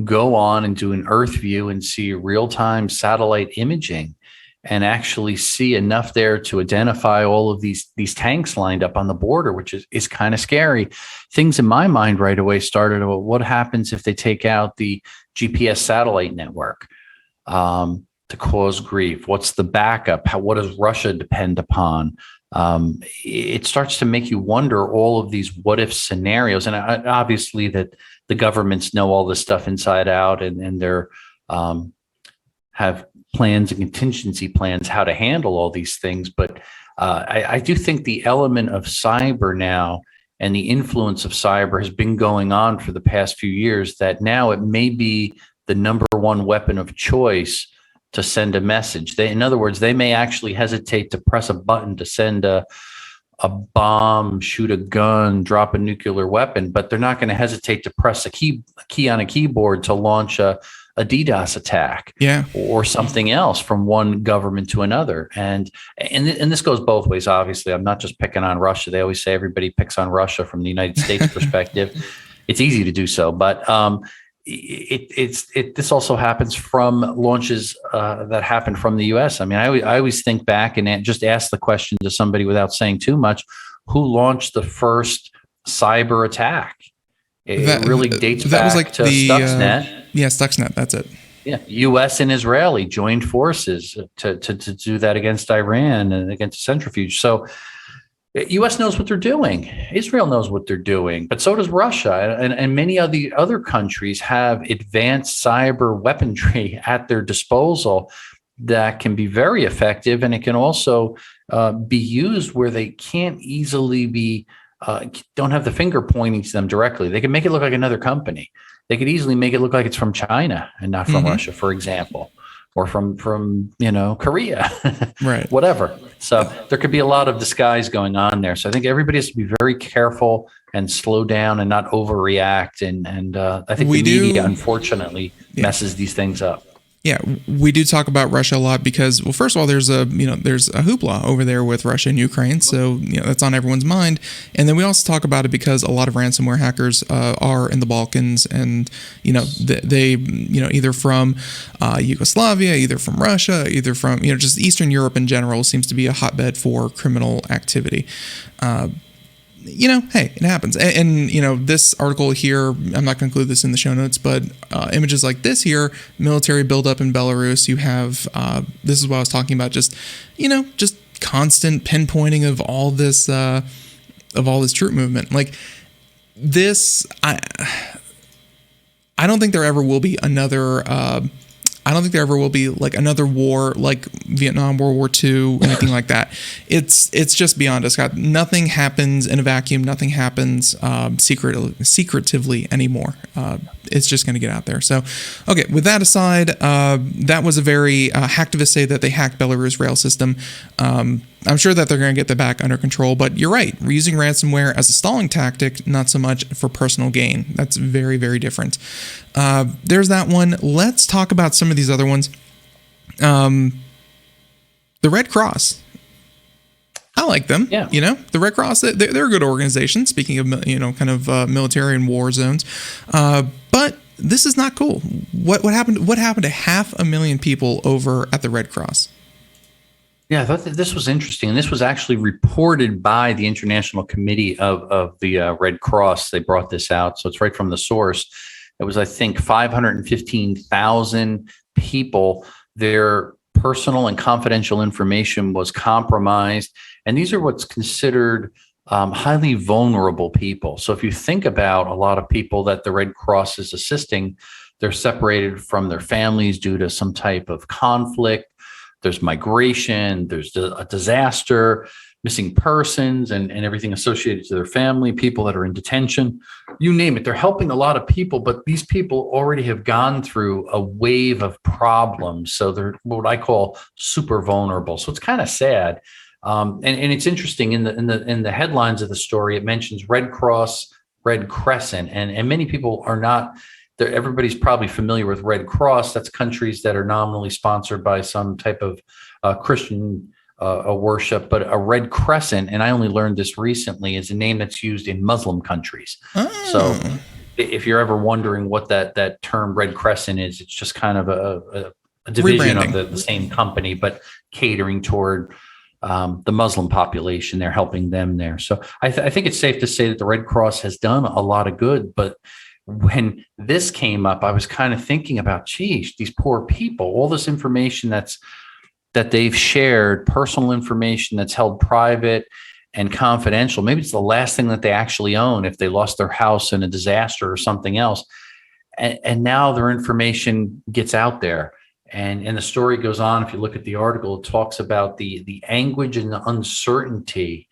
go on and do an Earth view and see real-time satellite imaging and actually see enough there to identify all of these tanks lined up on the border, which is kind of scary. Things in my mind right away started about what happens if they take out the GPS satellite network to cause grief. What's the backup? What does Russia depend upon? It starts to make you wonder all of these what if scenarios. And obviously that the governments know all this stuff inside out, and they're have plans and contingency plans how to handle all these things. But I do think the element of cyber now and the influence of cyber has been going on for the past few years, that now it may be the number one weapon of choice to send a message. In other words, they may actually hesitate to press a button to send a bomb, shoot a gun, drop a nuclear weapon, but they're not going to hesitate to press a key on a keyboard to launch a DDoS attack, or something else from one government to another. And this goes both ways. Obviously, I'm not just picking on Russia. They always say everybody picks on Russia from the United States perspective. It's easy to do so, but this also happens from launches that happen from the U.S. I mean, I always think back and just ask the question to somebody without saying too much: who launched the first cyber attack? It really dates back like to Stuxnet. Stuxnet. That's it. Yeah, U.S. and Israeli joined forces to do that against Iran and against the centrifuge. So, U.S. knows what they're doing. Israel knows what they're doing, but so does Russia, and many of the other countries have advanced cyber weaponry at their disposal that can be very effective, and it can also be used where they can't easily be. Don't have the finger pointing to them directly. They can make it look like another company. They could easily make it look like it's from China and not from Russia, for example, or from Korea, right? Whatever. So there could be a lot of disguise going on there. So I think everybody has to be very careful and slow down and not overreact. And I think the media, unfortunately, messes these things up. Yeah, we do talk about Russia a lot because, well, first of all, there's a hoopla over there with Russia and Ukraine, so that's on everyone's mind. And then we also talk about it because a lot of ransomware hackers are in the Balkans, and they either from Yugoslavia, either from Russia, either from just Eastern Europe in general seems to be a hotbed for criminal activity. Hey, it happens. And this article here, I'm not going to include this in the show notes, but images like this here, military buildup in Belarus, you have, this is what I was talking about, just constant pinpointing of all this troop movement. Like this, I don't think there ever will be another, I don't think there ever will be like another war like Vietnam, World War II, anything like that. It's just beyond us, Scott. Nothing happens in a vacuum. Nothing happens secretively anymore. It's just going to get out there. So, okay, with that aside, that was a very hacktivists say that they hacked Belarus rail system. I'm sure that they're going to get that back under control, but you're right. We're using ransomware as a stalling tactic, not so much for personal gain. That's very, very different. There's that one. Let's talk about some of these other ones. The Red Cross. I like them. Yeah. The Red Cross, they're a good organization. Speaking of, military and war zones. But this is not cool. What happened? What happened to 500,000 people over at the Red Cross? Yeah, I thought that this was interesting. And this was actually reported by the International Committee of the Red Cross. They brought this out. So it's right from the source. It was, I think, 515,000 people. Their personal and confidential information was compromised. And these are what's considered highly vulnerable people. So if you think about a lot of people that the Red Cross is assisting, they're separated from their families due to some type of conflict. There's migration, there's a disaster, missing persons, and everything associated to their family, people that are in detention, you name it. They're helping a lot of people, but these people already have gone through a wave of problems. So they're what I call super vulnerable. So it's kind of sad. And it's interesting in the headlines of the story, it mentions Red Cross, Red Crescent, and many people are not. Everybody's probably familiar with Red Cross. That's countries that are nominally sponsored by some type of Christian worship. But a Red Crescent, and I only learned this recently, is a name that's used in Muslim countries. Oh. So if you're ever wondering what that term Red Crescent is, it's just kind of a division of the same company, but catering toward the Muslim population. They're helping them there. So I think it's safe to say that the Red Cross has done a lot of good, but when this came up, I was kind of thinking about, geez, these poor people, all this information that they've shared, personal information that's held private and confidential. Maybe it's the last thing that they actually own if they lost their house in a disaster or something else. And now their information gets out there. And the story goes on. If you look at the article, it talks about the anguish and the uncertainty,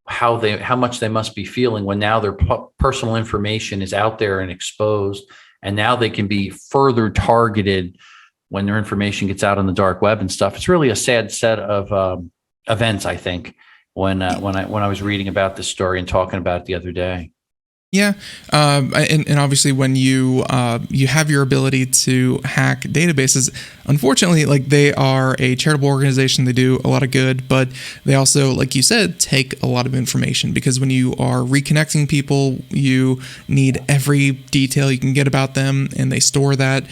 how much they must be feeling when now their personal information is out there and exposed, and now they can be further targeted when their information gets out on the dark web and stuff. It's really a sad set of events, I think, when I was reading about this story and talking about it the other day. Yeah, and obviously when you have your ability to hack databases, unfortunately, like they are a charitable organization, they do a lot of good, but they also, like you said, take a lot of information, because when you are reconnecting people, you need every detail you can get about them, and they store that.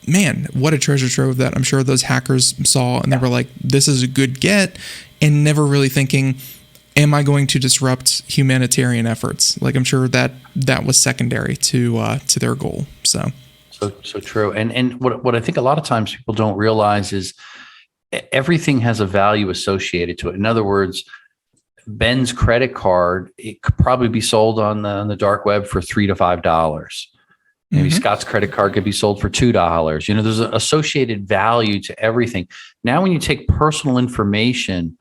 Man, what a treasure trove that I'm sure those hackers saw, and they were like, this is a good get, and never really thinking, am I going to disrupt humanitarian efforts? Like, I'm sure that was secondary to their goal. So true. And what I think a lot of times people don't realize is everything has a value associated to it. In other words, Ben's credit card, it could probably be sold on the dark web for $3 to $5. Maybe Scott's credit card could be sold for $2. There's an associated value to everything. Now, when you take personal information,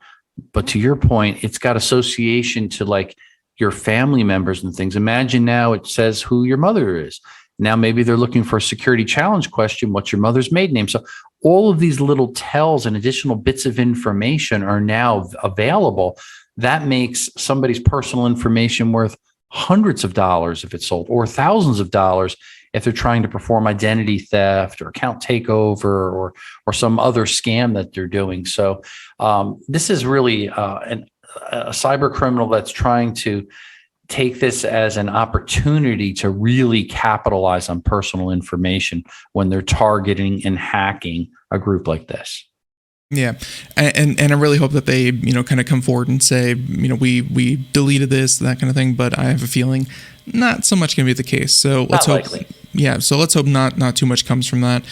but to your point, it's got association to like your family members and things. Imagine now it says who your mother is. Now, maybe they're looking for a security challenge question. What's your mother's maiden name? So all of these little tells and additional bits of information are now available. That makes somebody's personal information worth hundreds of dollars if it's sold, or thousands of dollars if they're trying to perform identity theft or account takeover or some other scam that they're doing. So this is really a cyber criminal that's trying to take this as an opportunity to really capitalize on personal information when they're targeting and hacking a group like this. Yeah. And I really hope that they, kind of come forward and say, we deleted this, that kind of thing. But I have a feeling not so much going to be the case. So let's hope. Likely. Yeah. So let's hope not too much comes from that.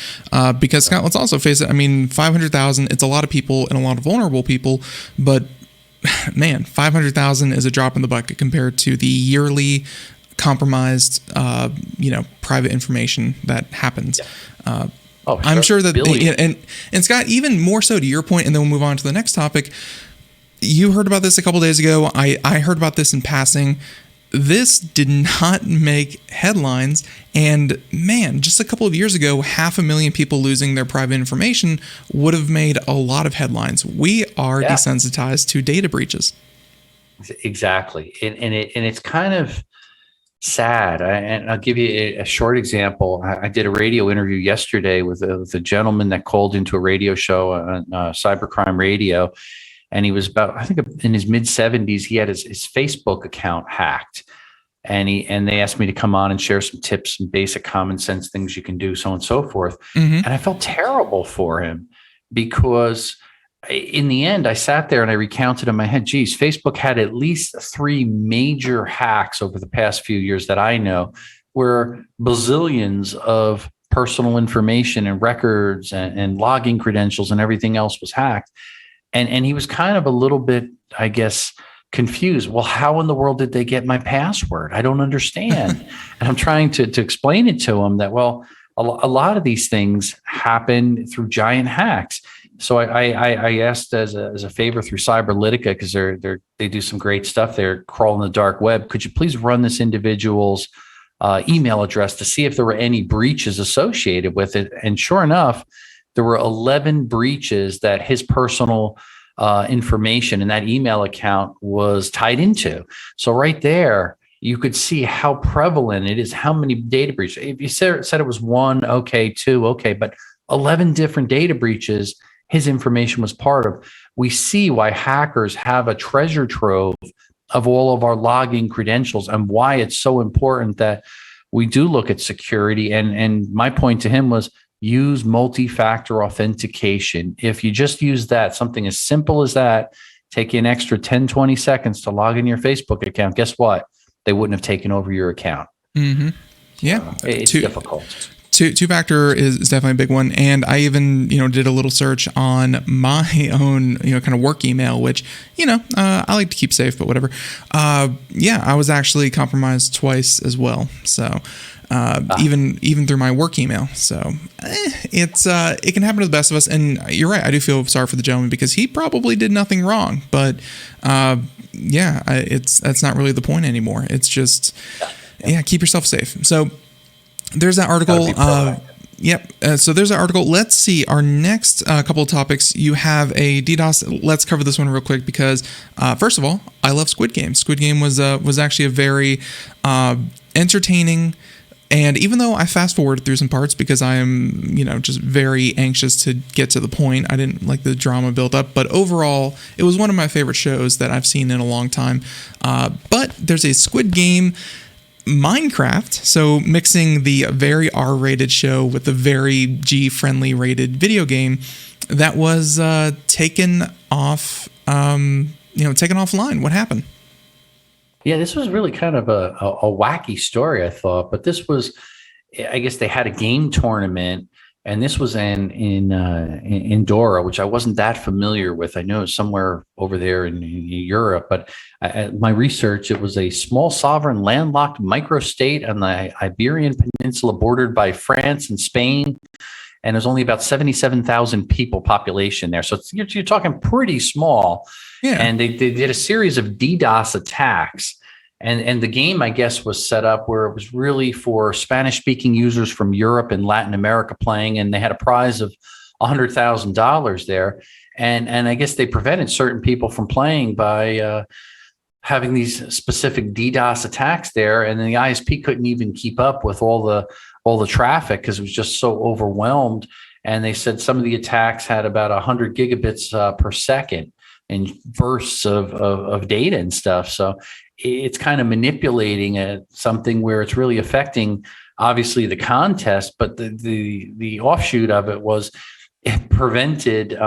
Because Scott, let's also face it. I mean, 500,000, it's a lot of people and a lot of vulnerable people, but man, 500,000 is a drop in the bucket compared to the yearly compromised, private information that happens. Yeah. I'm sure that, and Scott, even more so to your point, and then we'll move on to the next topic. You heard about this a couple days ago. I heard about this in passing. This did not make headlines. And man, just a couple of years ago, 500,000 people losing their private information would have made a lot of headlines. We are desensitized to data breaches. Exactly. And it's kind of sad. And I'll give you a short example. I did a radio interview yesterday with a gentleman that called into a radio show on cybercrime radio. And he was about, I think in his mid 70s, he had his Facebook account hacked. And they asked me to come on and share some tips and basic common sense things you can do, so on and so forth. Mm-hmm. And I felt terrible for him because in the end, I sat there and I recounted in my head, geez, Facebook had at least 3 major hacks over the past few years that I know, where bazillions of personal information and records and login credentials and everything else was hacked. And he was kind of a little bit, I guess, confused. Well, how in the world did they get my password? I don't understand. And I'm trying to explain it to him that, well, a lot of these things happen through giant hacks. So I asked as a favor through Cyberlytica, because they do some great stuff. They're crawling the dark web. Could you please run this individual's email address to see if there were any breaches associated with it? And sure enough, there were 11 breaches that his personal information in that email account was tied into. So right there, you could see how prevalent it is, how many data breaches. If you said it was 1, okay, 2, okay, but 11 different data breaches his information was part of. We see why hackers have a treasure trove of all of our login credentials and why it's so important that we do look at security. And my point to him was, use multi-factor authentication. If you just use that, something as simple as that, take you an extra 10, 20 seconds to log in your Facebook account, guess what? They wouldn't have taken over your account. Mm-hmm. Yeah. It's difficult. Two-factor is definitely a big one. And I even, did a little search on my own, kind of work email, which, I like to keep safe, but whatever. I was actually compromised twice as well. So even through my work email. So it can happen to the best of us. And you're right. I do feel sorry for the gentleman because he probably did nothing wrong. But that's not really the point anymore. It's just, keep yourself safe. So there's that article. So there's an article. Let's see our next couple of topics. You have a DDoS. Let's cover this one real quick because first of all, I love Squid Game. Squid Game was actually a very entertaining. And even though I fast forwarded through some parts because I am, just very anxious to get to the point, I didn't like the drama build up. But overall, it was one of my favorite shows that I've seen in a long time. But there's a Squid Game Minecraft, so mixing the very R-rated show with the very G-friendly rated video game that was taken offline. What happened? Yeah, this was really kind of a wacky story, I thought. But this was, I guess they had a game tournament, and this was in Andorra, which I wasn't that familiar with. I know it's somewhere over there in Europe, but my research, it was a small sovereign landlocked microstate on the Iberian Peninsula bordered by France and Spain. And there's only about 77,000 people population there. So you're talking pretty small. Yeah. And they did a series of DDoS attacks. And the game, I guess, was set up where it was really for Spanish-speaking users from Europe and Latin America playing, and they had a prize of $100,000 there. And I guess they prevented certain people from playing by having these specific DDoS attacks there, and then the ISP couldn't even keep up with all the all the traffic because it was just so overwhelmed. And they said some of the attacks had about 100 gigabits per second in bursts of data and stuff. So it's kind of manipulating something where it's really affecting, obviously, the contest, but the offshoot of it was it prevented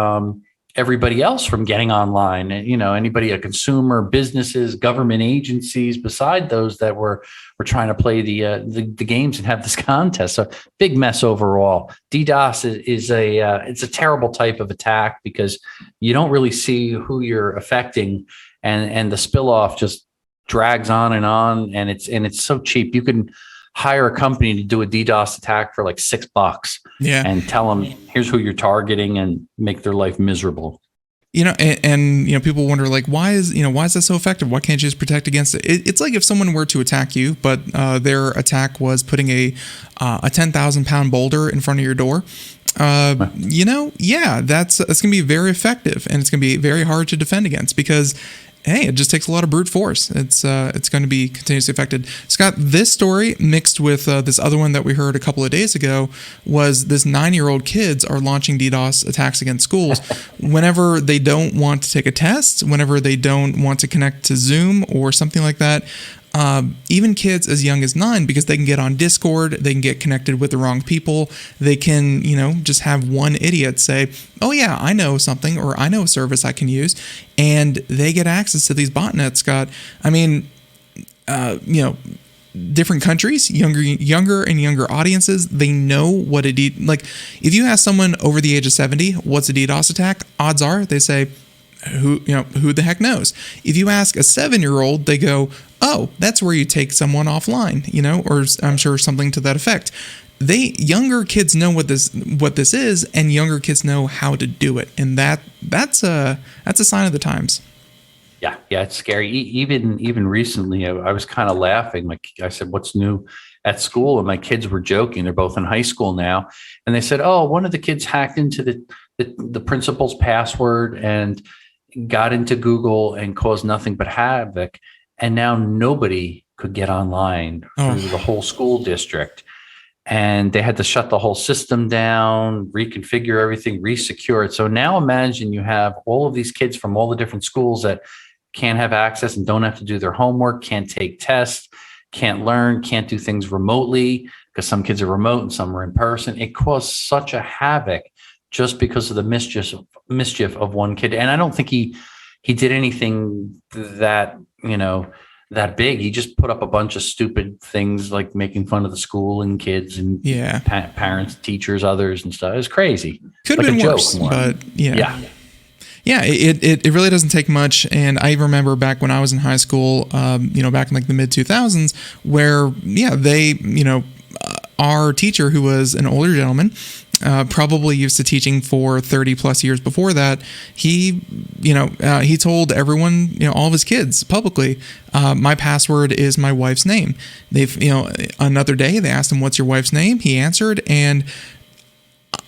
everybody else from getting online. And, anybody, a consumer, businesses, government agencies, beside those that were trying to play the games and have this contest. So big mess overall. DDoS is it's a terrible type of attack because you don't really see who you're affecting, and the spill off just drags on, and it's so cheap. You can hire a company to do a DDoS attack for like $6 and tell them, here's who you're targeting, and make their life miserable. And people wonder, like, why is that so effective? Why can't you just protect against it? It's like if someone were to attack you, but their attack was putting a 10,000 pound boulder in front of your door. That's going to be very effective, and it's going to be very hard to defend against because, hey, it just takes a lot of brute force. It's going to be continuously affected. Scott, this story mixed with this other one that we heard a couple of days ago was this 9-year-old kids are launching DDoS attacks against schools whenever they don't want to take a test, whenever they don't want to connect to Zoom or something like that. Even kids as young as 9, because they can get on Discord, they can get connected with the wrong people. They can, just have one idiot say, oh yeah, I know something, or I know a service I can use. And they get access to these botnets, Scott. I mean, different countries, younger and younger audiences, they know what like if you ask someone over the age of 70, what's a DDoS attack? Odds are they say, who the heck knows? If you ask a 7-year-old, they go, oh, that's where you take someone offline, or I'm sure something to that effect. Younger kids know what this is, and younger kids know how to do it, and that's a sign of the times. Yeah, it's scary. Even recently, I was kind of laughing. I said, "What's new at school?" And my kids were joking. They're both in high school now, and they said, "Oh, one of the kids hacked into the principal's password and got into Google and caused nothing but havoc, and now nobody could get online through the whole school district, and they had to shut the whole system down, reconfigure everything, resecure it." So now imagine you have all of these kids from all the different schools that can't have access and don't have to do their homework, can't take tests, can't learn, can't do things remotely because some kids are remote and some are in person. It caused such a havoc just because of the mischief of one kid. And I don't think he did anything that big. He just put up a bunch of stupid things like making fun of the school and kids and parents, teachers, others and stuff. It was crazy. Could have been worse, but yeah, it really doesn't take much. And I remember back when I was in high school, back in like the mid 2000s, where our teacher, who was an older gentleman, probably used to teaching for 30 plus years before that, he told everyone, all of his kids publicly, my password is my wife's name. Another day they asked him, what's your wife's name? He answered, and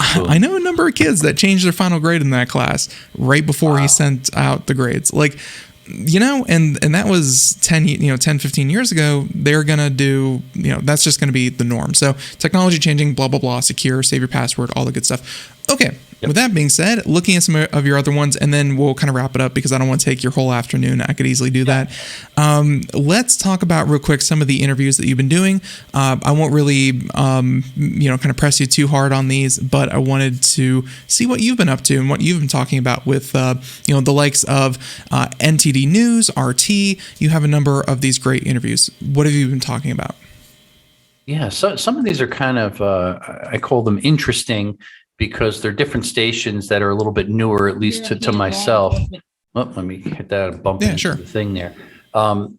I know a number of kids that changed their final grade in that class right before he sent out the grades. Like, and that was 10, 15 years ago. They're going to do, that's just going to be the norm. So technology changing, blah, blah, blah, secure, save your password, all the good stuff. Okay. With that being said, looking at some of your other ones, and then we'll kind of wrap it up because I don't want to take your whole afternoon. I could easily do that. Let's talk about real quick some of the interviews that you've been doing. I won't really, kind of press you too hard on these, but I wanted to see what you've been up to and what you've been talking about with, the likes of NTD News, RT. You have a number of these great interviews. What have you been talking about? Yeah, so some of these are kind of, I call them interesting, because they're different stations that are a little bit newer, at least to myself. Oh, let me hit that bump into the thing there. But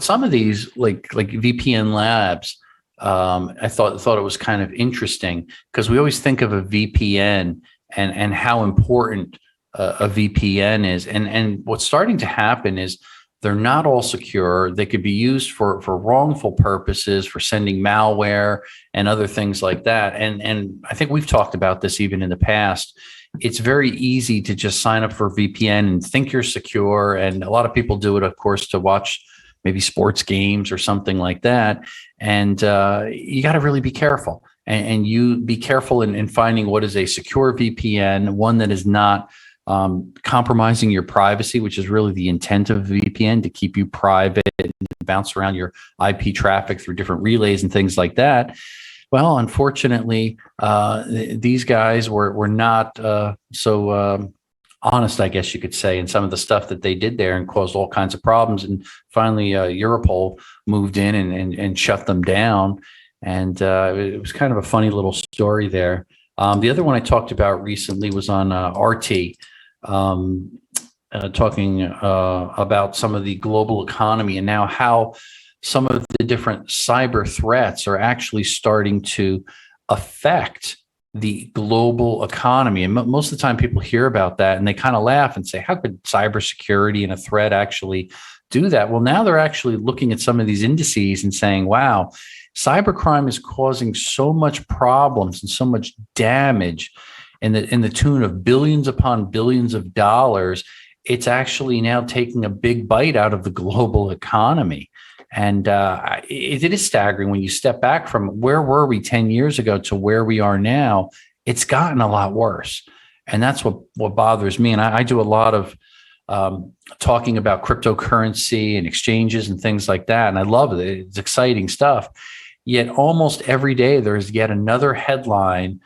some of these, like VPN Labs, I thought it was kind of interesting because we always think of a VPN and how important a VPN is. And what's starting to happen is they're not all secure. They could be used for wrongful purposes, for sending malware and other things like that. And I think we've talked about this even in the past. It's very easy to just sign up for VPN and think you're secure. And a lot of people do it, of course, to watch, maybe sports games or something like that. And you got to really be careful. And you be careful in finding what is a secure VPN, one that is not compromising your privacy, which is really the intent of VPN, to keep you private and bounce around your IP traffic through different relays and things like that. Well, unfortunately, these guys were not so honest, I guess you could say, in some of the stuff that they did there, and caused all kinds of problems. And finally, Europol moved in and shut them down. And it was kind of a funny little story there. The other one I talked about recently was on RT, talking about some of the global economy and now how some of the different cyber threats are actually starting to affect the global economy. And most of the time people hear about that and they kind of laugh and say, how could cybersecurity and a threat actually do that? Well, now they're actually looking at some of these indices and saying, wow, cybercrime is causing so much problems and so much damage in the tune of billions upon billions of dollars. It's actually now taking a big bite out of the global economy. And it is staggering when you step back from where were we 10 years ago to where we are now. It's gotten a lot worse. And that's what bothers me. And I do a lot of talking about cryptocurrency and exchanges and things like that. And I love it. It's exciting stuff. Yet almost every day there is yet another headline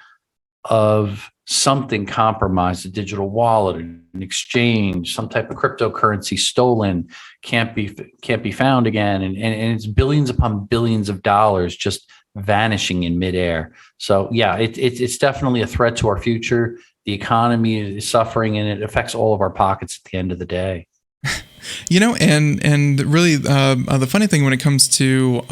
of something compromised, a digital wallet, an exchange, some type of cryptocurrency stolen, can't be found again. And it's billions upon billions of dollars just vanishing in midair. So yeah, it's definitely a threat to our future. The economy is suffering, and it affects all of our pockets at the end of the day. And really, the funny thing when it comes to,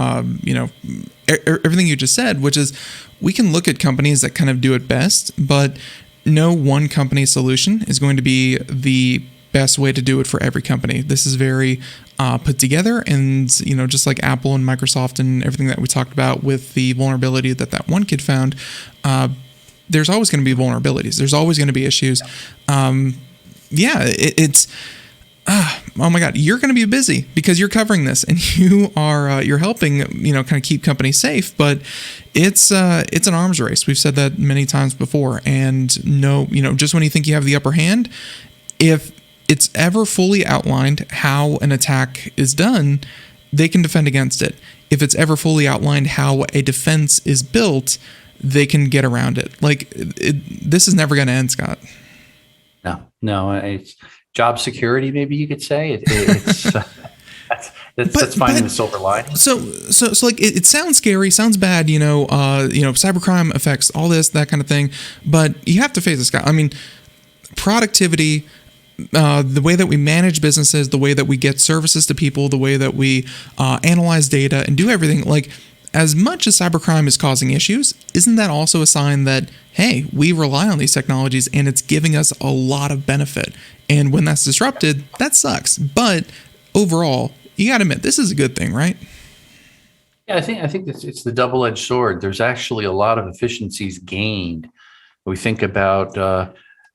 everything you just said, which is we can look at companies that kind of do it best, but no one company solution is going to be the best way to do it for every company. This is very put together, and just like Apple and Microsoft and everything that we talked about with the vulnerability that one kid found, there's always going to be vulnerabilities. There's always going to be issues. Oh my God, you're going to be busy because you're covering this and you're helping, kind of keep companies safe, but it's an arms race. We've said that many times before. And just when you think you have the upper hand, if it's ever fully outlined how an attack is done, they can defend against it. If it's ever fully outlined how a defense is built, they can get around it. This is never going to end, Scott. No, it's job security, maybe you could say. That's finding the silver lining. So it sounds scary, sounds bad. Cybercrime affects all this, that kind of thing. But you have to face this guy. I mean, productivity, the way that we manage businesses, the way that we get services to people, the way that we analyze data and do everything. As much as cybercrime is causing issues, isn't that also a sign that, hey, we rely on these technologies and it's giving us a lot of benefit? And when that's disrupted, that sucks. But overall, you got to admit, this is a good thing, right? Yeah, I think it's the double-edged sword. There's actually a lot of efficiencies gained. We think about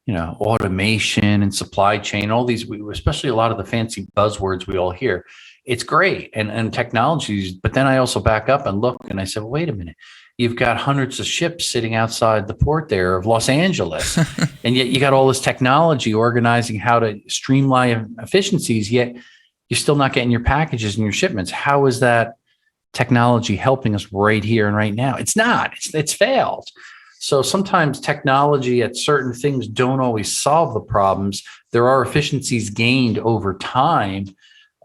automation and supply chain, all these, especially a lot of the fancy buzzwords we all hear. It's great and technologies, but then I also back up and look and I said, well, wait a minute, you've got hundreds of ships sitting outside the port there of Los Angeles, and yet you got all this technology organizing how to streamline efficiencies, yet you're still not getting your packages and your shipments. How is that technology helping us right here and right now? It's not. It's failed. So sometimes technology at certain things don't always solve the problems. There are efficiencies gained over time.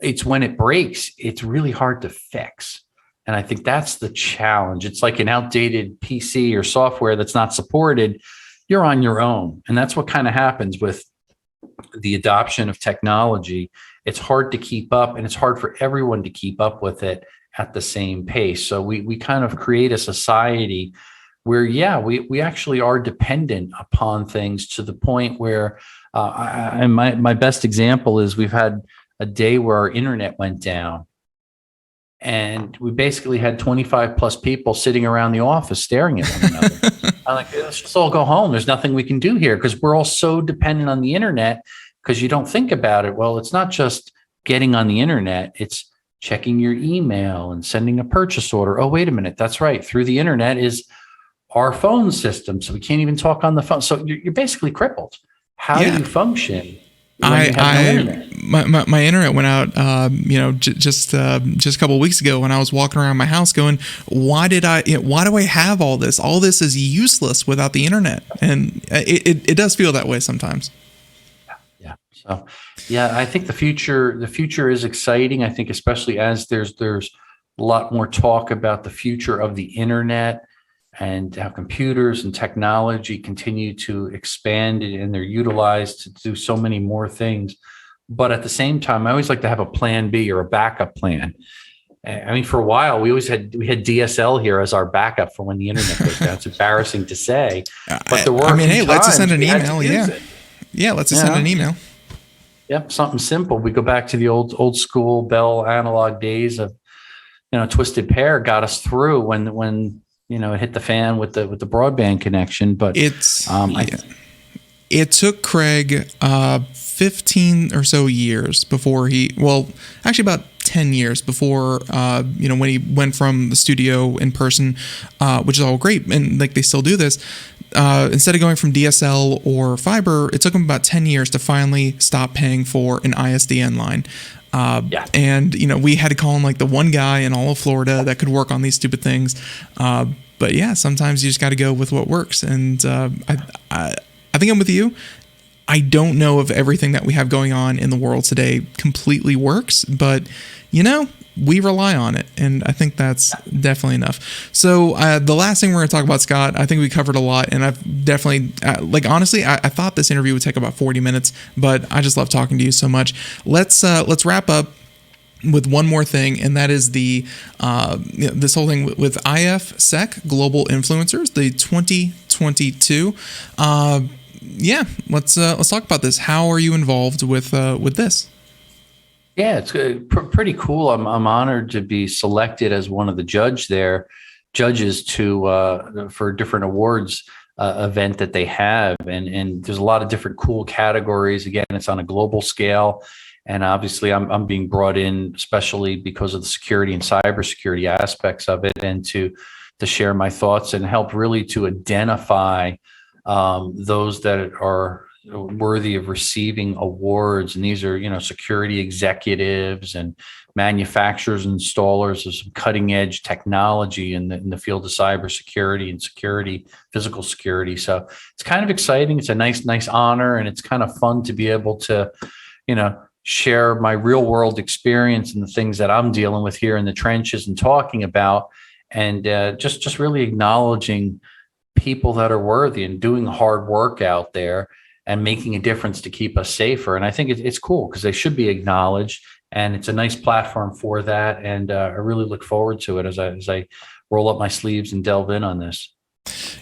It's when it breaks, it's really hard to fix. And I think that's the challenge. It's like an outdated PC or software that's not supported. You're on your own. And that's what kind of happens with the adoption of technology. It's hard to keep up, and it's hard for everyone to keep up with it at the same pace. So we kind of create a society where, we actually are dependent upon things to the point where, and my best example is we've had a day where our internet went down, and we basically had 25 plus people sitting around the office staring at one another. I'm like, let's just all go home. There's nothing we can do here because we're all so dependent on the internet, because you don't think about it. Well, it's not just getting on the internet. It's checking your email and sending a purchase order. Oh, wait a minute. That's right. Through the internet is our phone system. So we can't even talk on the phone. So you're basically crippled. How do you function when you have no internet? My internet went out, just a couple of weeks ago when I was walking around my house going, why do I have all this? All this is useless without the internet. And it does feel that way sometimes. Yeah. So, I think the future is exciting. I think especially as there's a lot more talk about the future of the internet and how computers and technology continue to expand and they're utilized to do so many more things. But at the same time, I always like to have a plan B or a backup plan. I mean, for a while, we had DSL here as our backup for when the internet goes down. It's embarrassing to say, but there were let's just send an email. Yeah, let's just send an email. Yep, something simple. We go back to the old school Bell analog days of, Twisted Pair got us through when it hit the fan with the broadband connection. But it took Craig 15 or so years before actually about 10 years before when he went from the studio in person, which is all great, and like they still do this. Instead of going from DSL or fiber, it took him about 10 years to finally stop paying for an ISDN line. And we had to call him like the one guy in all of Florida that could work on these stupid things. But yeah, sometimes you just got to go with what works. And I think I'm with you. I don't know if everything that we have going on in the world today completely works, but we rely on it, and I think that's definitely enough. So the last thing we're going to talk about, Scott, I think we covered a lot, and I've definitely, honestly, I thought this interview would take about 40 minutes, but I just love talking to you so much. Let's wrap up with one more thing, and that is the this whole thing with IFSEC Global Influencers, the 2022. Let's talk about this. How are you involved with this? Yeah, it's pretty cool. I'm honored to be selected as one of the judges for different awards event that they have, and there's a lot of different cool categories. Again, it's on a global scale, and obviously I'm being brought in especially because of the security and cybersecurity aspects of it, and to share my thoughts and help really to identify those that are worthy of receiving awards. And these are, security executives and manufacturers and installers of some cutting edge technology in the field of cybersecurity and physical security. So it's kind of exciting. It's a nice honor, and it's kind of fun to be able to, share my real world experience and the things that I'm dealing with here in the trenches and talking about, and just really acknowledging people that are worthy and doing hard work out there and making a difference to keep us safer. And I think it's cool because they should be acknowledged, and it's a nice platform for that. And I really look forward to it as I roll up my sleeves and delve in on this.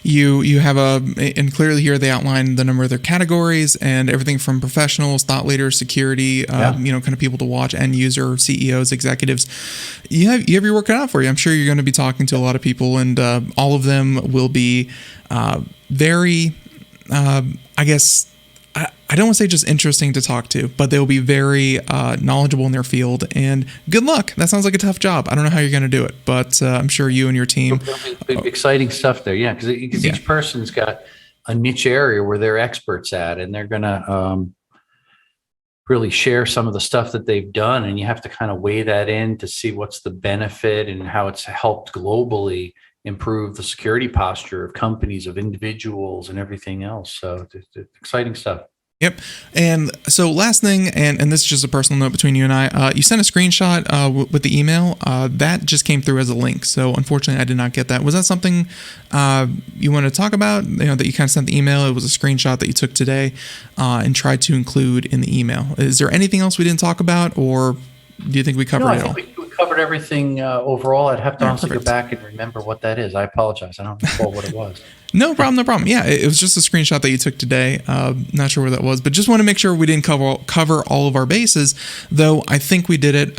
You have and clearly here they outline the number of their categories and everything from professionals, thought leaders, security, kind of people to watch, end user, CEOs, executives. You have your work cut out for you. I'm sure you're going to be talking to a lot of people, and all of them will be very, I don't want to say just interesting to talk to, but they'll be very knowledgeable in their field. And good luck. That sounds like a tough job. I don't know how you're going to do it, but I'm sure you and your team. Exciting stuff there. Yeah, because each person's got a niche area where they're experts at, and they're going to really share some of the stuff that they've done. And you have to kind of weigh that in to see what's the benefit and how it's helped globally improve the security posture of companies, of individuals, and everything else. So it's exciting stuff. Yep. And so last thing, and this is just a personal note between you and I, you sent a screenshot with the email. That just came through as a link. So unfortunately, I did not get that. Was that something you want to talk about, that you kind of sent the email? It was a screenshot that you took today and tried to include in the email. Is there anything else we didn't talk about, or do you think we covered it all? We covered everything overall. I'd have to honestly go back and remember what that is. I apologize. I don't recall what it was. No problem. Yeah, it was just a screenshot that you took today. Not sure where that was, but just want to make sure we didn't cover all of our bases, though I think we did it.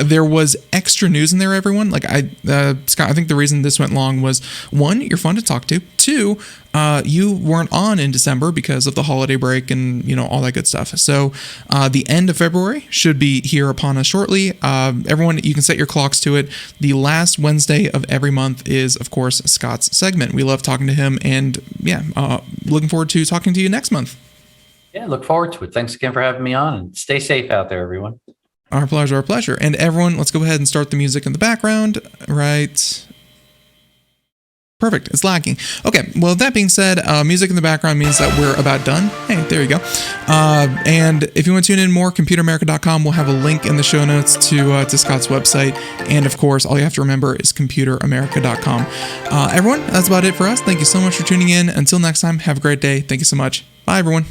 there was extra news in there, everyone. Like Scott, I think the reason this went long was, one, you're fun to talk to. Two, you weren't on in December because of the holiday break and, all that good stuff. So the end of February should be here upon us shortly. Everyone, you can set your clocks to it. The last Wednesday of every month is, of course, Scott's segment. We love talking to him, and looking forward to talking to you next month. Yeah, look forward to it. Thanks again for having me on, and stay safe out there, everyone. Our pleasure, our pleasure. And everyone, let's go ahead and start the music in the background. Right. Perfect. It's lagging. Okay. Well, that being said, music in the background means that we're about done. Hey, there you go. And if you want to tune in more, computeramerica.com will have a link in the show notes to Scott's website. And of course, all you have to remember is computeramerica.com. Everyone, that's about it for us. Thank you so much for tuning in. Until next time, have a great day. Thank you so much. Bye, everyone.